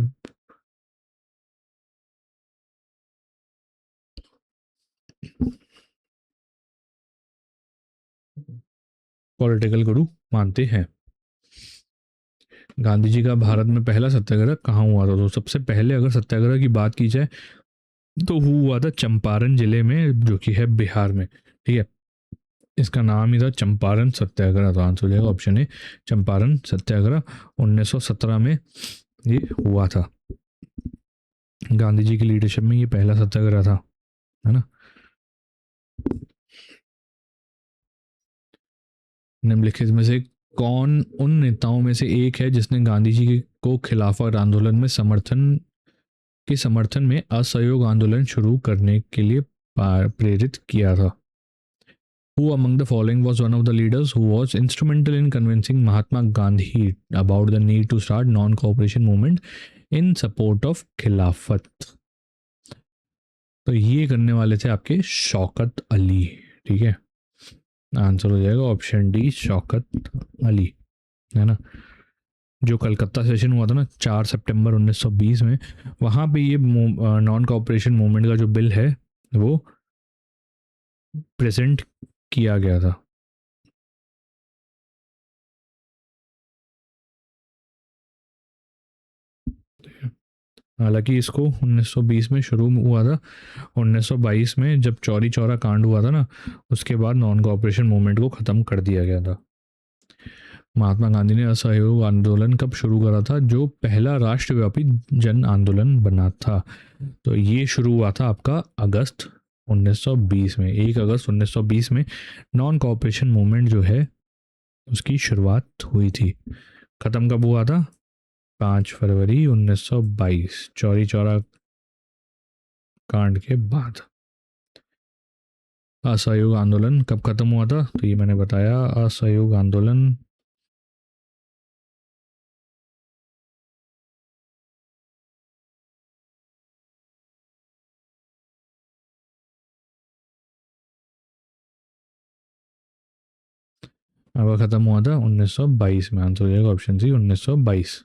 [SPEAKER 1] पॉलिटिकल गुरु मानते हैं। गांधी जी का भारत में पहला सत्याग्रह कहाँ हुआ था? तो सबसे पहले अगर सत्याग्रह की बात की जाए तो हुआ था चंपारण जिले में, जो कि है बिहार में। ठीक है, इसका नाम ही था चंपारण सत्याग्रह। तो आंसर हो जाएगा ऑप्शन ए, चंपारण सत्याग्रह 1917 में ये हुआ था। गांधी जी की लीडरशिप में ये पहला सत्याग्रह था, है ना। निम्नलिखित में से कौन उन नेताओं में से एक है जिसने गांधी जी को खिलाफत आंदोलन में समर्थन में असहयोग आंदोलन शुरू करने के लिए प्रेरित किया था? Who among the following was one of the leaders who was instrumental in convincing Mahatma Gandhi about the need to start non-cooperation movement in support of खिलाफत? तो ये करने वाले थे आपके शौकत अली। ठीक है, आंसर हो जाएगा ऑप्शन डी, शौकत अली, है ना। जो कलकत्ता सेशन हुआ था ना 4 सितंबर 1920 में, वहाँ पे ये नॉन कॉपरेशन मूवमेंट का जो बिल है वो प्रेजेंट किया गया था। हालांकि इसको 1920 में शुरू हुआ था, 1922 में जब चौरी चौरा कांड हुआ था ना, उसके बाद नॉन कॉपरेशन मूवमेंट को ख़त्म कर दिया गया था। महात्मा गांधी ने असहयोग आंदोलन कब शुरू करा था, जो पहला राष्ट्रव्यापी जन आंदोलन बना था? तो ये शुरू हुआ था आपका अगस्त 1920 में, 1 अगस्त 1920 में नॉन कॉपरेशन मूवमेंट जो है उसकी शुरुआत हुई थी। ख़त्म कब हुआ था? 5 फरवरी 1922, चौरी चौरा कांड के बाद। असहयोग आंदोलन कब खत्म हुआ था? तो ये मैंने बताया, असहयोग आंदोलन अब ख़त्म हुआ था 1922 में। आंसर हो जाएगा ऑप्शन सी 1922।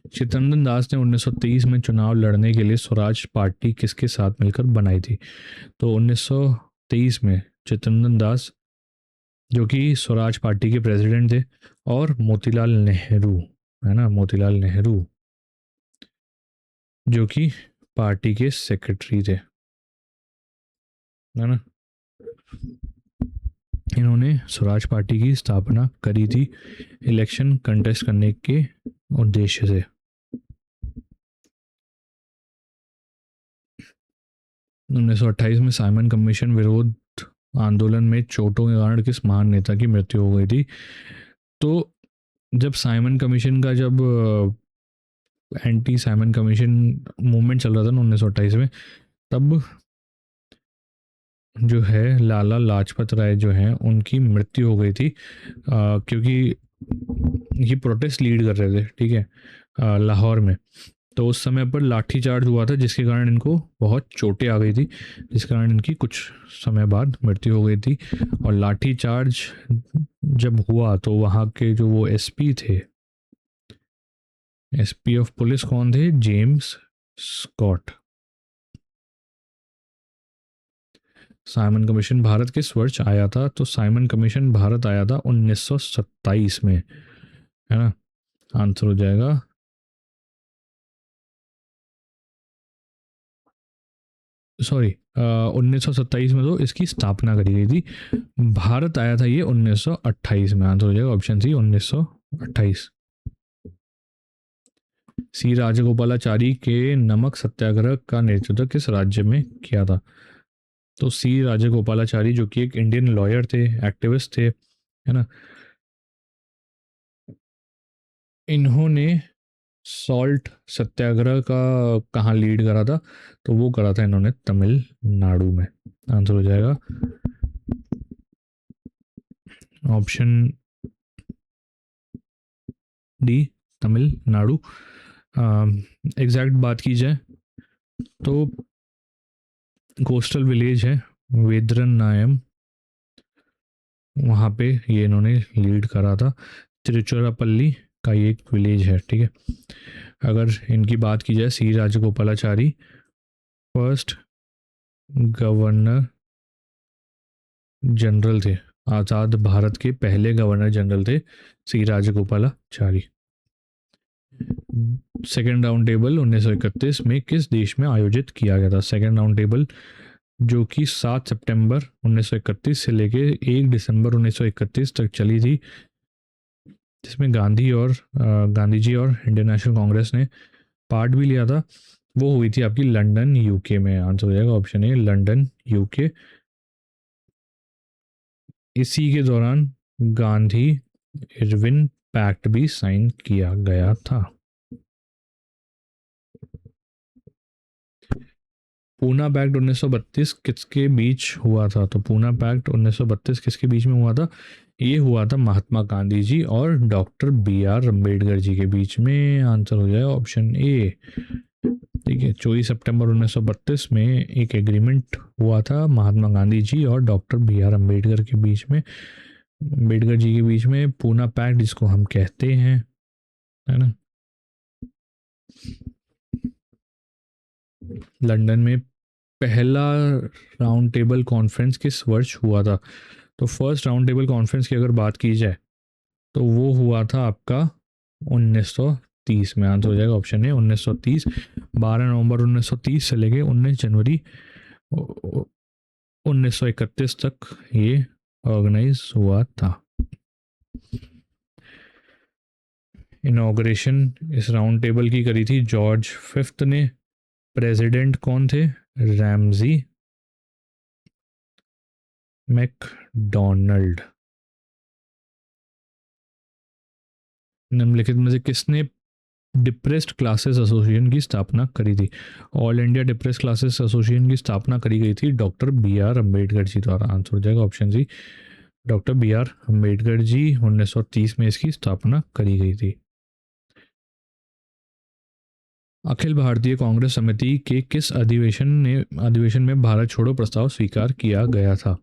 [SPEAKER 1] चित्तरंजन दास ने 1923 में चुनाव लड़ने के लिए स्वराज पार्टी किसके साथ मिलकर बनाई थी? तो 1923 में चित्तरंजन दास जो कि स्वराज पार्टी के प्रेसिडेंट थे, और मोतीलाल नेहरू, है ना, मोतीलाल नेहरू जो कि पार्टी के सेक्रेटरी थे, है ना। इन्होंने स्वराज पार्टी की स्थापना करी थी इलेक्शन कंटेस्ट करने के उद्देश्य से। 1928 में साइमन कमीशन विरोध आंदोलन में चोटों के कारण किस महान नेता की मृत्यु हो गई थी? तो जब साइमन कमीशन का जब एंटी साइमन कमीशन मूवमेंट चल रहा था ना 1928 में, तब जो है लाला लाजपत राय जो हैं उनकी मृत्यु हो गई थी, क्योंकि ये प्रोटेस्ट लीड कर रहे थे, ठीक है, लाहौर में। तो उस समय पर लाठी चार्ज हुआ था जिसके कारण इनको बहुत चोटें आ गई थी, जिस कारण इनकी कुछ समय बाद मृत्यु हो गई थी। और लाठी चार्ज जब हुआ तो वहाँ के जो वो एसपी थे, एसपी ऑफ पुलिस कौन थे? James Scott. Simon commission Bharat किस वर्ष आया था? तो साइमन कमीशन भारत आया था 1927 में, है ना। आंसर हो जाएगा सॉरी 1927 में तो इसकी स्थापना करी गई थी, भारत आया था ये 1928 में। आंसर हो जाएगा ऑप्शन सी 1928। सी राजगोपालाचारी के नमक सत्याग्रह का नेतृत्व किस राज्य में किया था? तो सी राजगोपालाचारी जो कि एक इंडियन लॉयर थे, एक्टिविस्ट थे, है ना, इन्होंने सॉल्ट सत्याग्रह का कहाँ लीड करा था? तो वो करा था इन्होंने तमिलनाडु में। आंसर हो जाएगा ऑप्शन डी तमिलनाडु। एग्जैक्ट बात की जाए तो कोस्टल विलेज है वेद्रन नायम, वहाँ पे ये इन्होंने लीड करा था। तिरुचिरापल्ली का ये एक विलेज है, ठीक है। अगर इनकी बात की जाए, सी राजगोपालाचारी फर्स्ट गवर्नर जनरल थे, आज़ाद भारत के पहले गवर्नर जनरल थे सी राजगोपालाचारी। सेकेंड राउंड टेबल 1931 में किस देश में आयोजित किया गया था? सेकेंड राउंड टेबल जो कि 7 सितंबर 1931 से लेके 1 दिसंबर 1931 तक चली थी, जिसमें गांधी जी और इंडियन नेशनल कांग्रेस ने पार्ट भी लिया था, वो हुई थी आपकी लंदन यूके में। आंसर हो जाएगा ऑप्शन ए लंदन यूके। इसी के दौरान गांधी इरविन पैक्ट भी साइन किया गया था। पूना पैक्ट 1932 किसके बीच हुआ था? तो पूना पैक्ट 1932 किसके बीच में हुआ था? ये हुआ था महात्मा गांधी जी और डॉक्टर बी आर अम्बेडकर जी के बीच में। आंसर हो जाएगा ऑप्शन ए, ठीक है। 24 सितंबर 1932 में एक एग्रीमेंट हुआ था महात्मा गांधी जी और डॉक्टर बी आर अम्बेडकर के बीच में, अम्बेडकर जी के बीच में, पूना पैक्ट जिसको हम कहते हैं, है ना। लंदन में पहला राउंड टेबल कॉन्फ्रेंस किस वर्ष हुआ था? तो फर्स्ट राउंड टेबल कॉन्फ्रेंस की अगर बात की जाए तो वो हुआ था आपका 1930 में। आंसर हो जाएगा ऑप्शन है 1930। 12 नवंबर 1930 से लेके 19 जनवरी 1931 तक ये ऑर्गेनाइज हुआ था। इनॉग्रेशन इस राउंड टेबल की करी थी जॉर्ज फिफ्थ ने। प्रेसिडेंट कौन थे? Ramsay MacDonald. निम्नलिखित में से किसने डिप्रेस्ड क्लासेस एसोसिएशन की स्थापना करी थी? All India Depressed Classes Association की स्थापना करी गई थी doctor B R Ambedkar ji द्वारा। आंसर हो जाएगा option C doctor B R Ambedkar ji 1930 में इसकी स्थापना करी गई थी। अखिल भारतीय कांग्रेस समिति के किस अधिवेशन में भारत छोड़ो प्रस्ताव स्वीकार किया गया था?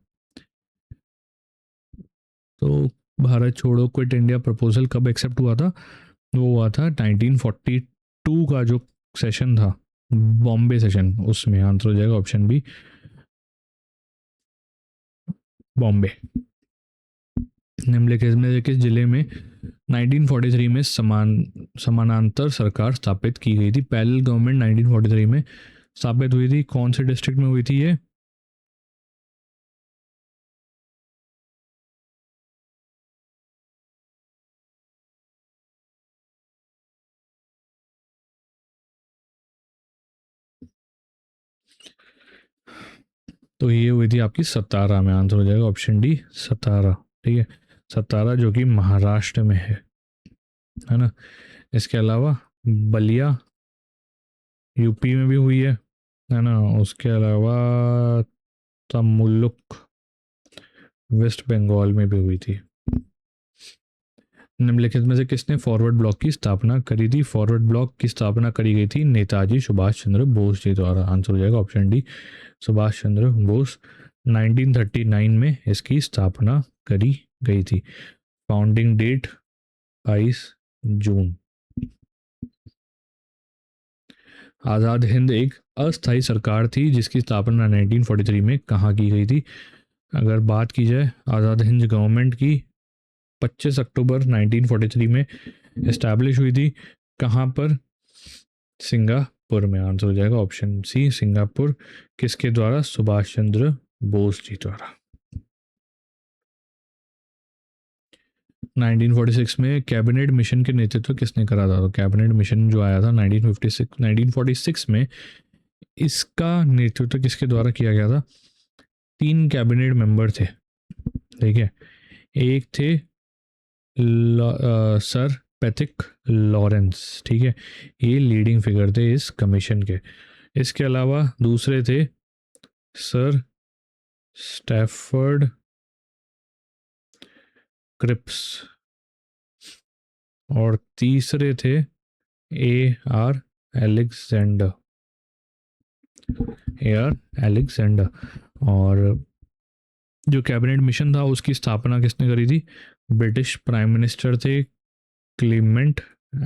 [SPEAKER 1] तो भारत छोड़ो क्विट इंडिया प्रपोजल कब एक्सेप्ट हुआ था? वो हुआ था 1942 का जो सेशन था, बॉम्बे सेशन, उसमें आंसर हो जाएगा ऑप्शन बी, बॉम्बे। निम्नलिखित में से किस जिले में 1943 में समानांतर सरकार स्थापित की गई थी? पैरेलल गवर्नमेंट 1943 में स्थापित हुई थी, कौन से डिस्ट्रिक्ट में हुई थी ये? तो ये हुई थी आपकी सतारा में, आंसर हो जाएगा ऑप्शन डी, सतारा। ठीक है, सतारा जो कि महाराष्ट्र में है ना। इसके अलावा बलिया यूपी में भी हुई है ना। उसके अलावा तमुल्लुक वेस्ट बंगाल में भी हुई थी। निम्नलिखित में से किसने फॉरवर्ड ब्लॉक की स्थापना करी थी? फॉरवर्ड ब्लॉक की स्थापना करी गई थी नेताजी सुभाष चंद्र बोस जी द्वारा, आंसर हो जाएगा ऑप्शन डी, सुभाष चंद्र बोस। 1939 में इसकी स्थापना करी गई थी। फाउंडिंग डेट 22 जून। आज़ाद हिंद एक अस्थायी सरकार थी जिसकी स्थापना 1943 में कहाँ की गई थी? अगर बात की जाए आज़ाद हिंद गवर्नमेंट की, 25 अक्टूबर 1943 में इस्टेब्लिश हुई थी। कहाँ पर? सिंगापुर में, आंसर हो जाएगा ऑप्शन सी, सिंगापुर। किसके द्वारा? सुभाष चंद्र बोस जी द्वारा। 1946 में कैबिनेट मिशन के नेतृत्व किसने करा था? तो कैबिनेट मिशन जो आया था 1946 में, इसका नेतृत्व किसके द्वारा किया गया था? 3 कैबिनेट मेंबर थे, ठीक है। एक थे सर पैथिक लॉरेंस, ठीक है, ये लीडिंग फिगर थे इस कमीशन के। इसके अलावा दूसरे थे सर स्टैफर्ड क्रिप्स, और तीसरे थे A R Alexander, A R Alexander. और जो कैबिनेट मिशन था उसकी स्थापना किसने करी थी? ब्रिटिश प्राइम मिनिस्टर थे क्लीमेंट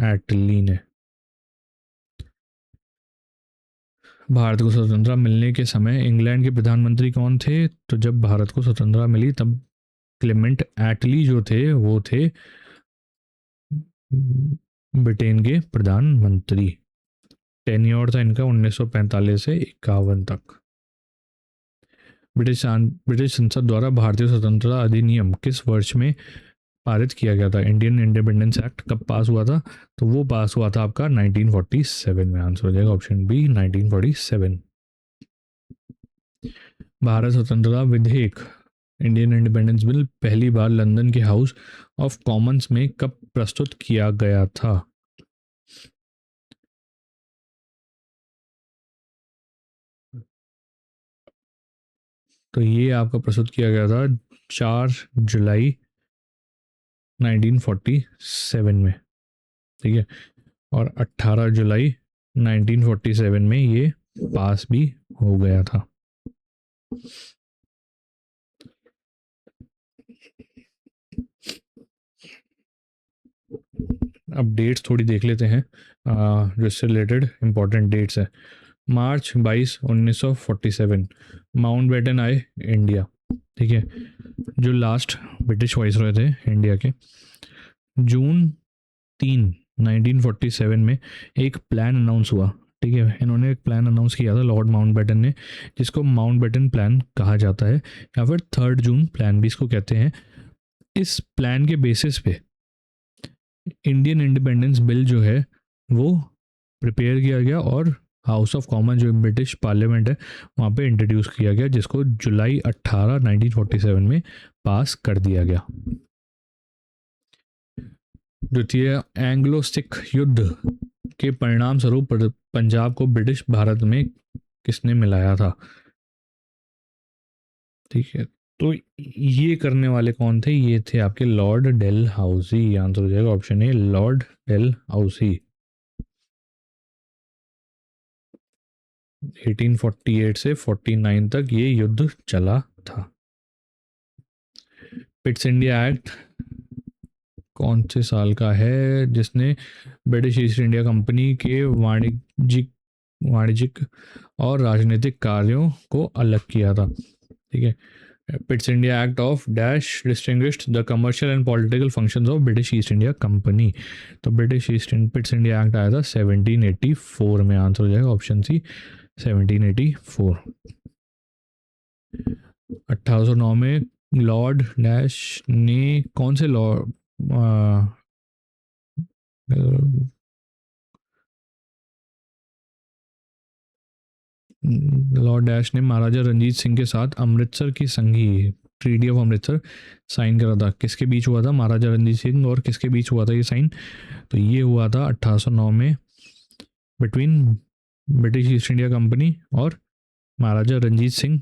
[SPEAKER 1] एटली ने। भारत को स्वतंत्रता मिलने के समय इंग्लैंड के प्रधानमंत्री कौन थे? तो जब भारत को स्वतंत्रता मिली तब क्लेमेंट एटली जो थे वो थे ब्रिटेन के प्रधानमंत्री। टेन्योर था इनका 1945 से 51 तक। ब्रिटिश संसद द्वारा भारतीय स्वतंत्रता अधिनियम किस वर्ष में पारित किया गया था? इंडियन इंडिपेंडेंस एक्ट कब पास हुआ था? तो वो पास हुआ था आपका 1947 में, आंसर हो जाएगा ऑप्शन बी, 1947। भारत स्वतंत्रता विधेयक, इंडियन इंडिपेंडेंस बिल पहली बार लंदन के हाउस ऑफ कॉमन्स में कब प्रस्तुत किया गया था? तो ये आपका प्रस्तुत किया गया था 4 जुलाई 1947 में, ठीक है। और 18 जुलाई 1947 में ये पास भी हो गया था। अब डेट्स थोड़ी देख लेते हैं जो इससे रिलेटेड इंपॉर्टेंट डेट्स है। मार्च 22 1947 माउंट बेटन आए इंडिया, ठीक है, जो लास्ट ब्रिटिश वाइसरॉय थे इंडिया के। जून 3 1947 में एक प्लान अनाउंस हुआ, ठीक है, इन्होंने एक प्लान अनाउंस किया था लॉर्ड माउंट बेटन ने, जिसको माउंट बेटन प्लान कहा जाता है, या फिर 3 जून प्लान भी इसको कहते हैं। इस प्लान के बेसिस पे इंडियन इंडिपेंडेंस बिल जो है वो प्रिपेयर किया गया और हाउस ऑफ कॉमन जो ब्रिटिश पार्लियामेंट है वहाँ पे इंट्रोड्यूस किया गया, जिसको जुलाई 18 1947 में पास कर दिया गया। द्वितीय एंग्लो सिख युद्ध के परिणाम स्वरूप पंजाब को ब्रिटिश भारत में किसने मिलाया था? ठीक है, तो ये करने वाले कौन थे? ये थे आपके लॉर्ड डेल हाउसी, आंसर हो जाएगा ऑप्शन ए, लॉर्ड डेल हाउसी। 1848 से 49 तक ये युद्ध चला था। पिट्स इंडिया एक्ट कौन से साल का है, जिसने ब्रिटिश ईस्ट इंडिया कंपनी के वाणिज्यिक और राजनीतिक कार्यों को अलग किया था? ठीक है। Pitt's India Act of dash distinguished the commercial and political functions of British East India Company. तो British East Pitt's India Act आया था 1784 में। आंसर हो जाएगा ऑप्शन सी 1784। 1809 में लॉर्ड डैश ने कौन से लॉर्ड डैश ने महाराजा रंजीत सिंह के साथ अमृतसर की संधि ट्रीटी ऑफ अमृतसर साइन करा था? किसके बीच हुआ था? महाराजा रंजीत सिंह और किसके बीच हुआ था ये साइन? तो ये हुआ था 1809 में between British East India company और महाराजा रंजीत सिंह,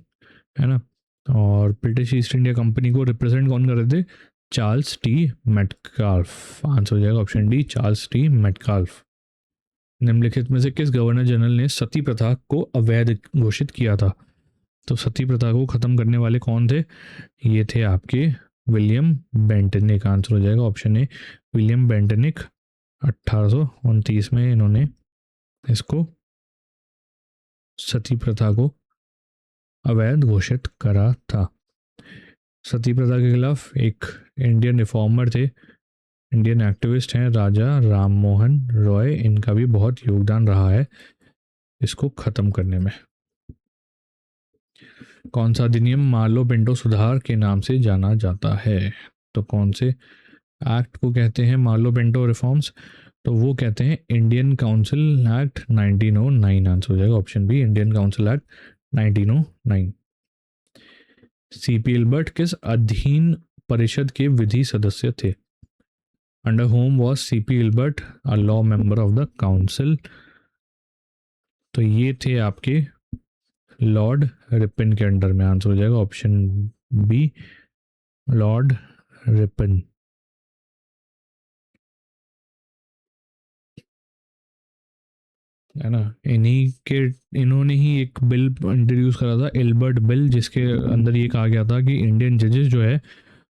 [SPEAKER 1] है ना। और ब्रिटिश ईस्ट इंडिया कंपनी को रिप्रेजेंट कौन कर रहे थे? Charles T Metcalfe. आंसर हो जाएगा option D Charles T Metcalfe. निम्नलिखित में से किस गवर्नर जनरल ने सती प्रथा को अवैध घोषित किया था? तो सती प्रथा को खत्म करने वाले कौन थे? ये थे आपके विलियम बेंटनिक। आंसर हो जाएगा ऑप्शन ए विलियम बेंटनिक। 1829 में इन्होंने इसको सती प्रथा को अवैध घोषित करा था। सती प्रथा के खिलाफ एक इंडियन रिफॉर्मर थे, इंडियन एक्टिविस्ट हैं, राजा राम मोहन रॉय। इनका भी बहुत योगदान रहा है इसको खत्म करने में। कौन सा अधिनियम मार्लो पिंटो सुधार के नाम से जाना जाता है? तो कौन से एक्ट को कहते हैं मार्लो पिंटो रिफॉर्म्स? तो वो कहते हैं इंडियन काउंसिल एक्ट 1909। आंसर हो जाएगा option B Indian council act 1909। CP Ilbert किस अधीन परिषद के विधि सदस्य थे? Under whom was CP Ilbert a law member of the council? तो ये थे आपके लॉर्ड रिपन के अंडर में। आंसर हो जाएगा ऑप्शन बी लॉर्ड रिपन। है ना। इन्होंने ही एक बिल इंट्रोड्यूस करा था एल्बर्ट बिल, जिसके अंदर ये कहा गया था कि इंडियन जजेस जो है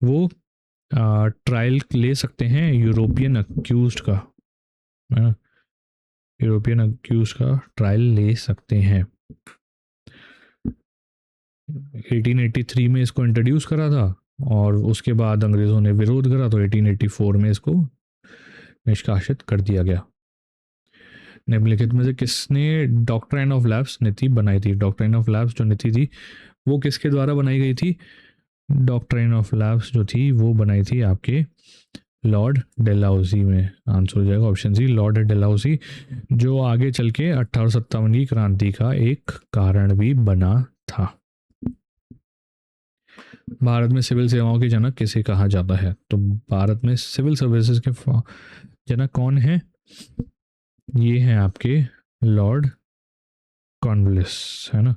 [SPEAKER 1] वो ट्रायल ले सकते हैं यूरोपियन अक्यूज का, है ना। यूरोपियन अक्यूज का ट्रायल ले सकते हैं। 1883 में इसको इंट्रोड्यूस करा था और उसके बाद अंग्रेज़ों ने विरोध करा तो 1884 में इसको निष्कासित कर दिया गया। निम्नलिखित में से किसने डॉक्ट्राइन ऑफ लैप्स नीति बनाई थी? डॉक्ट्राइन ऑफ लैप्स जो नीति थी वो किसके द्वारा बनाई गई थी? डॉक्ट्राइन ऑफ लैप्स जो थी वो बनाई थी आपके लॉर्ड डेलाउजी में। आंसर हो जाएगा ऑप्शन सी लॉर्ड डेलाउजी, जो आगे चल के 1857 की क्रांति का एक कारण भी बना था। भारत में सिविल सेवाओं के जनक किसे कहा जाता है? तो भारत में सिविल सर्विसेज के जनक कौन है? ये हैं आपके लॉर्ड कॉर्नवालिस, है ना।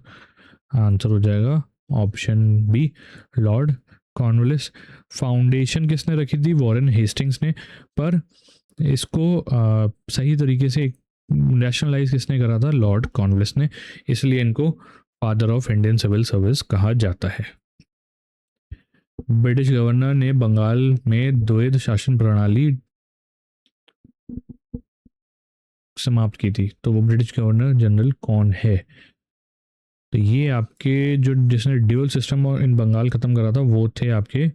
[SPEAKER 1] आंसर हो जाएगा option B Lord Cornwallis. Foundation किसने रखी थी? वॉरेन हेस्टिंग्स ने। पर इसको सही तरीके से नेशनलाइज किसने करा था? लॉर्ड कॉर्नवालिस ने। इसलिए इनको father of Indian civil service कहा जाता है। ब्रिटिश गवर्नर ने बंगाल में द्वैध शासन प्रणाली समाप्त की थी, तो वो ब्रिटिश गवर्नर जनरल कौन है? तो ये आपके जो जिसने ड्यूअल सिस्टम और इन बंगाल खत्म करा था वो थे आपके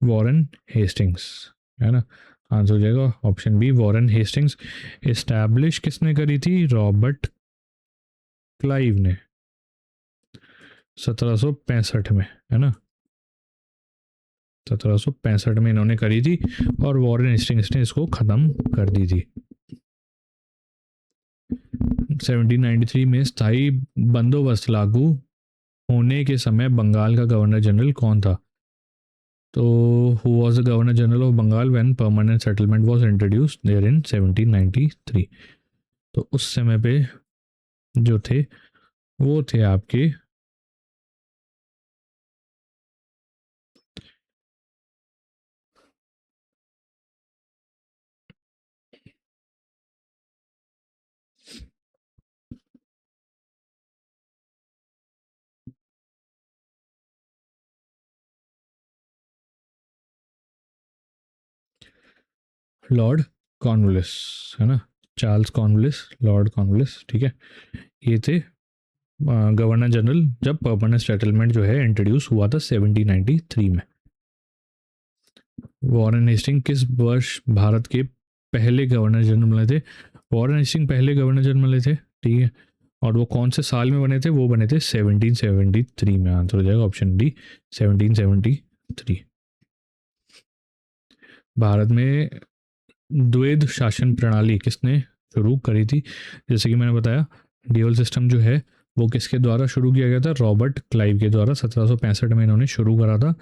[SPEAKER 1] वॉरेन हेस्टिंग्स, है ना। आंसर हो जाएगा option B Warren Hastings. Establish किसने करी थी? रॉबर्ट क्लाइव ने 1765 में, है ना। 1765 में इन्होंने करी थी और वॉरेन हेस्टिंग्स ने इसको ख़त्म कर दी थी। 1793 में स्थायी बंदोबस्त लागू होने के समय बंगाल का गवर्नर जनरल कौन था? तो who was the governor general of Bengal when permanent settlement was introduced there in 1793? तो उस समय पे जो थे वो थे आपके लॉर्ड कॉर्नवालिस, है ना, चार्ल्स कॉर्नवालिस, लॉर्ड कॉर्नवालिस, ठीक है। ये थे गवर्नर जनरल जब परमानेंट सेटलमेंट जो है इंट्रोड्यूस हुआ था 1793 में। वॉरेन हेस्टिंग किस वर्ष भारत के पहले गवर्नर जनरल बने थे? वॉरेन हेस्टिंग पहले गवर्नर जनरल बने थे, ठीक है। और वो कौन से साल में बने थे? वो बने थे 1773 में। आंसर हो जाएगा ऑप्शन डी, 1773। भारत में द्वैध शासन प्रणाली किसने शुरू करी थी? जैसे कि मैंने बताया, ड्यूअल सिस्टम जो है वो किसके द्वारा शुरू किया गया था? रॉबर्ट क्लाइव के द्वारा 1765 में इन्होंने शुरू करा था।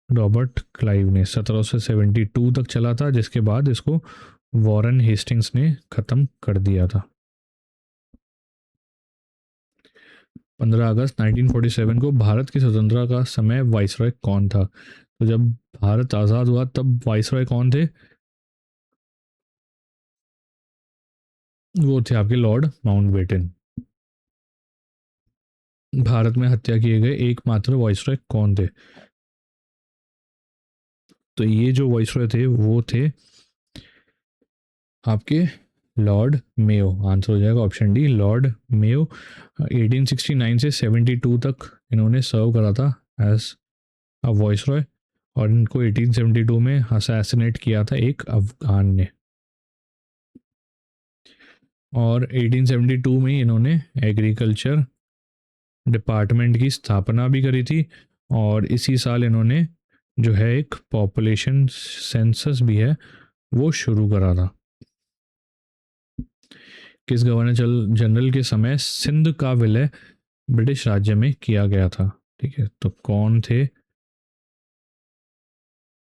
[SPEAKER 1] रॉबर्ट क्लाइव ने 1772 तक चला था, जिसके बाद इसको वॉरेन हेस्टिंग्स ने ख़त्म कर दिया था। 15 अगस्त 1947 को भारत की स्वतंत्रता का समय वाइसरॉय कौन था? तो जब भारत आज़ाद हुआ तब वाइसरॉय कौन थे? वो थे आपके लॉर्ड माउंटबेटन। भारत में हत्या किए गए एकमात्र वाइसरॉय कौन थे? तो ये जो वाइसरॉय थे वो थे आपके लॉर्ड मेयो। आंसर हो जाएगा ऑप्शन डी, लॉर्ड मेयो। 1869 से 72 तक इन्होंने सर्व करा था एज अ वाइसरॉय, और इनको 1872 में असैसिनेट किया था एक अफगान ने। और 1872 में ही इन्होंने एग्रीकल्चर डिपार्टमेंट की स्थापना भी करी थी, और इसी साल इन्होंने जो है एक पॉपुलेशन सेंसस भी है वो शुरू करा था। किस गवर्नर जनरल के समय सिंध का विलय ब्रिटिश राज्य में किया गया था? ठीक है, तो कौन थे?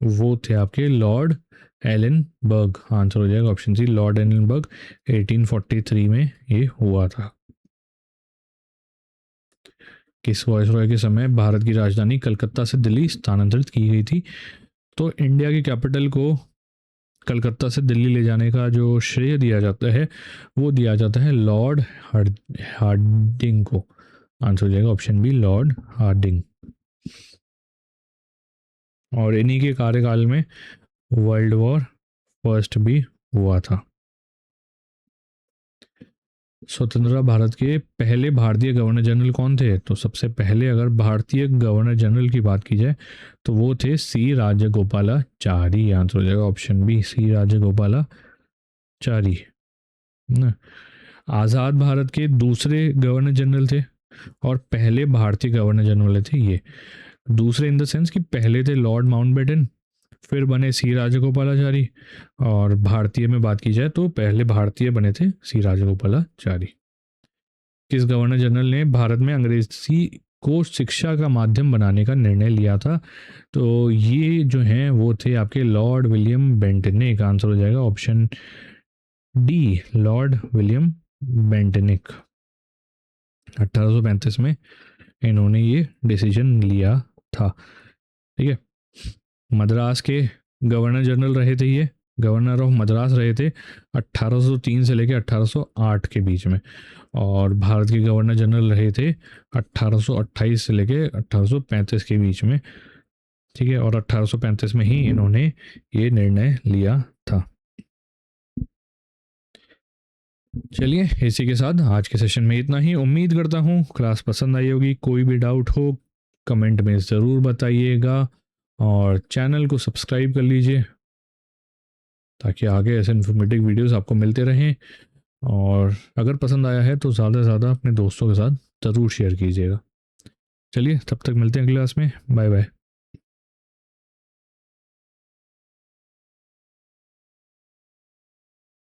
[SPEAKER 1] वो थे आपके लॉर्ड एलनबर्ग। आंसर हो जाएगा ऑप्शन सी, लॉर्ड एलनबर्ग। 1843 में ये हुआ था। किस वायसरॉय के समय भारत की राजधानी कलकत्ता से दिल्ली स्थानांतरित की गई थी? तो इंडिया की कैपिटल को कलकत्ता से दिल्ली ले जाने का जो श्रेय दिया जाता है वो दिया जाता है लॉर्ड हार्डिंग को। आंसर हो जाएगा ऑप्शन बी, लॉर्ड हार्डिंग। और इन्हीं के कार्यकाल में वर्ल्ड वॉर फर्स्ट भी हुआ था। स्वतंत्रता भारत के पहले भारतीय गवर्नर जनरल कौन थे? तो सबसे पहले अगर भारतीय गवर्नर जनरल की बात की जाए तो वो थे सी राजगोपालाचारी। आंसर हो जाएगा ऑप्शन बी, सी राजगोपालाचारी। आज़ाद भारत के दूसरे गवर्नर जनरल थे और पहले भारतीय गवर्नर जनरल थे ये। दूसरे इन द सेंस कि पहले थे लॉर्ड माउंटबेटन, फिर बने सी राजगोपालाचारी, और भारतीय में बात की जाए तो पहले भारतीय बने थे सी राजगोपालाचारी। किस गवर्नर जनरल ने भारत में अंग्रेजी को शिक्षा का माध्यम बनाने का निर्णय लिया था? तो ये जो हैं वो थे आपके लॉर्ड विलियम बेंटिनिक। आंसर हो जाएगा ऑप्शन डी, लॉर्ड विलियम बेंटिनिक। 1835 में इन्होंने ये डिसीजन लिया था, ठीक है। मद्रास के गवर्नर जनरल रहे थे ये, गवर्नर ऑफ मद्रास रहे थे 1803 से लेकर 1808 के बीच में, और भारत के गवर्नर जनरल रहे थे 1828 से लेकर 1835 के बीच में, ठीक है। और 1835 में ही इन्होंने ये निर्णय लिया था। चलिए, इसी के साथ आज के सेशन में इतना ही। उम्मीद करता हूँ क्लास पसंद आई होगी। कोई भी डाउट हो कमेंट में ज़रूर बताइएगा, और चैनल को सब्सक्राइब कर लीजिए ताकि आगे ऐसे इन्फॉर्मेटिव वीडियोस आपको मिलते रहें। और अगर पसंद आया है तो ज़्यादा से ज़्यादा अपने दोस्तों के साथ ज़रूर शेयर कीजिएगा। चलिए, तब तक मिलते हैं अगली क्लास में। Bye bye.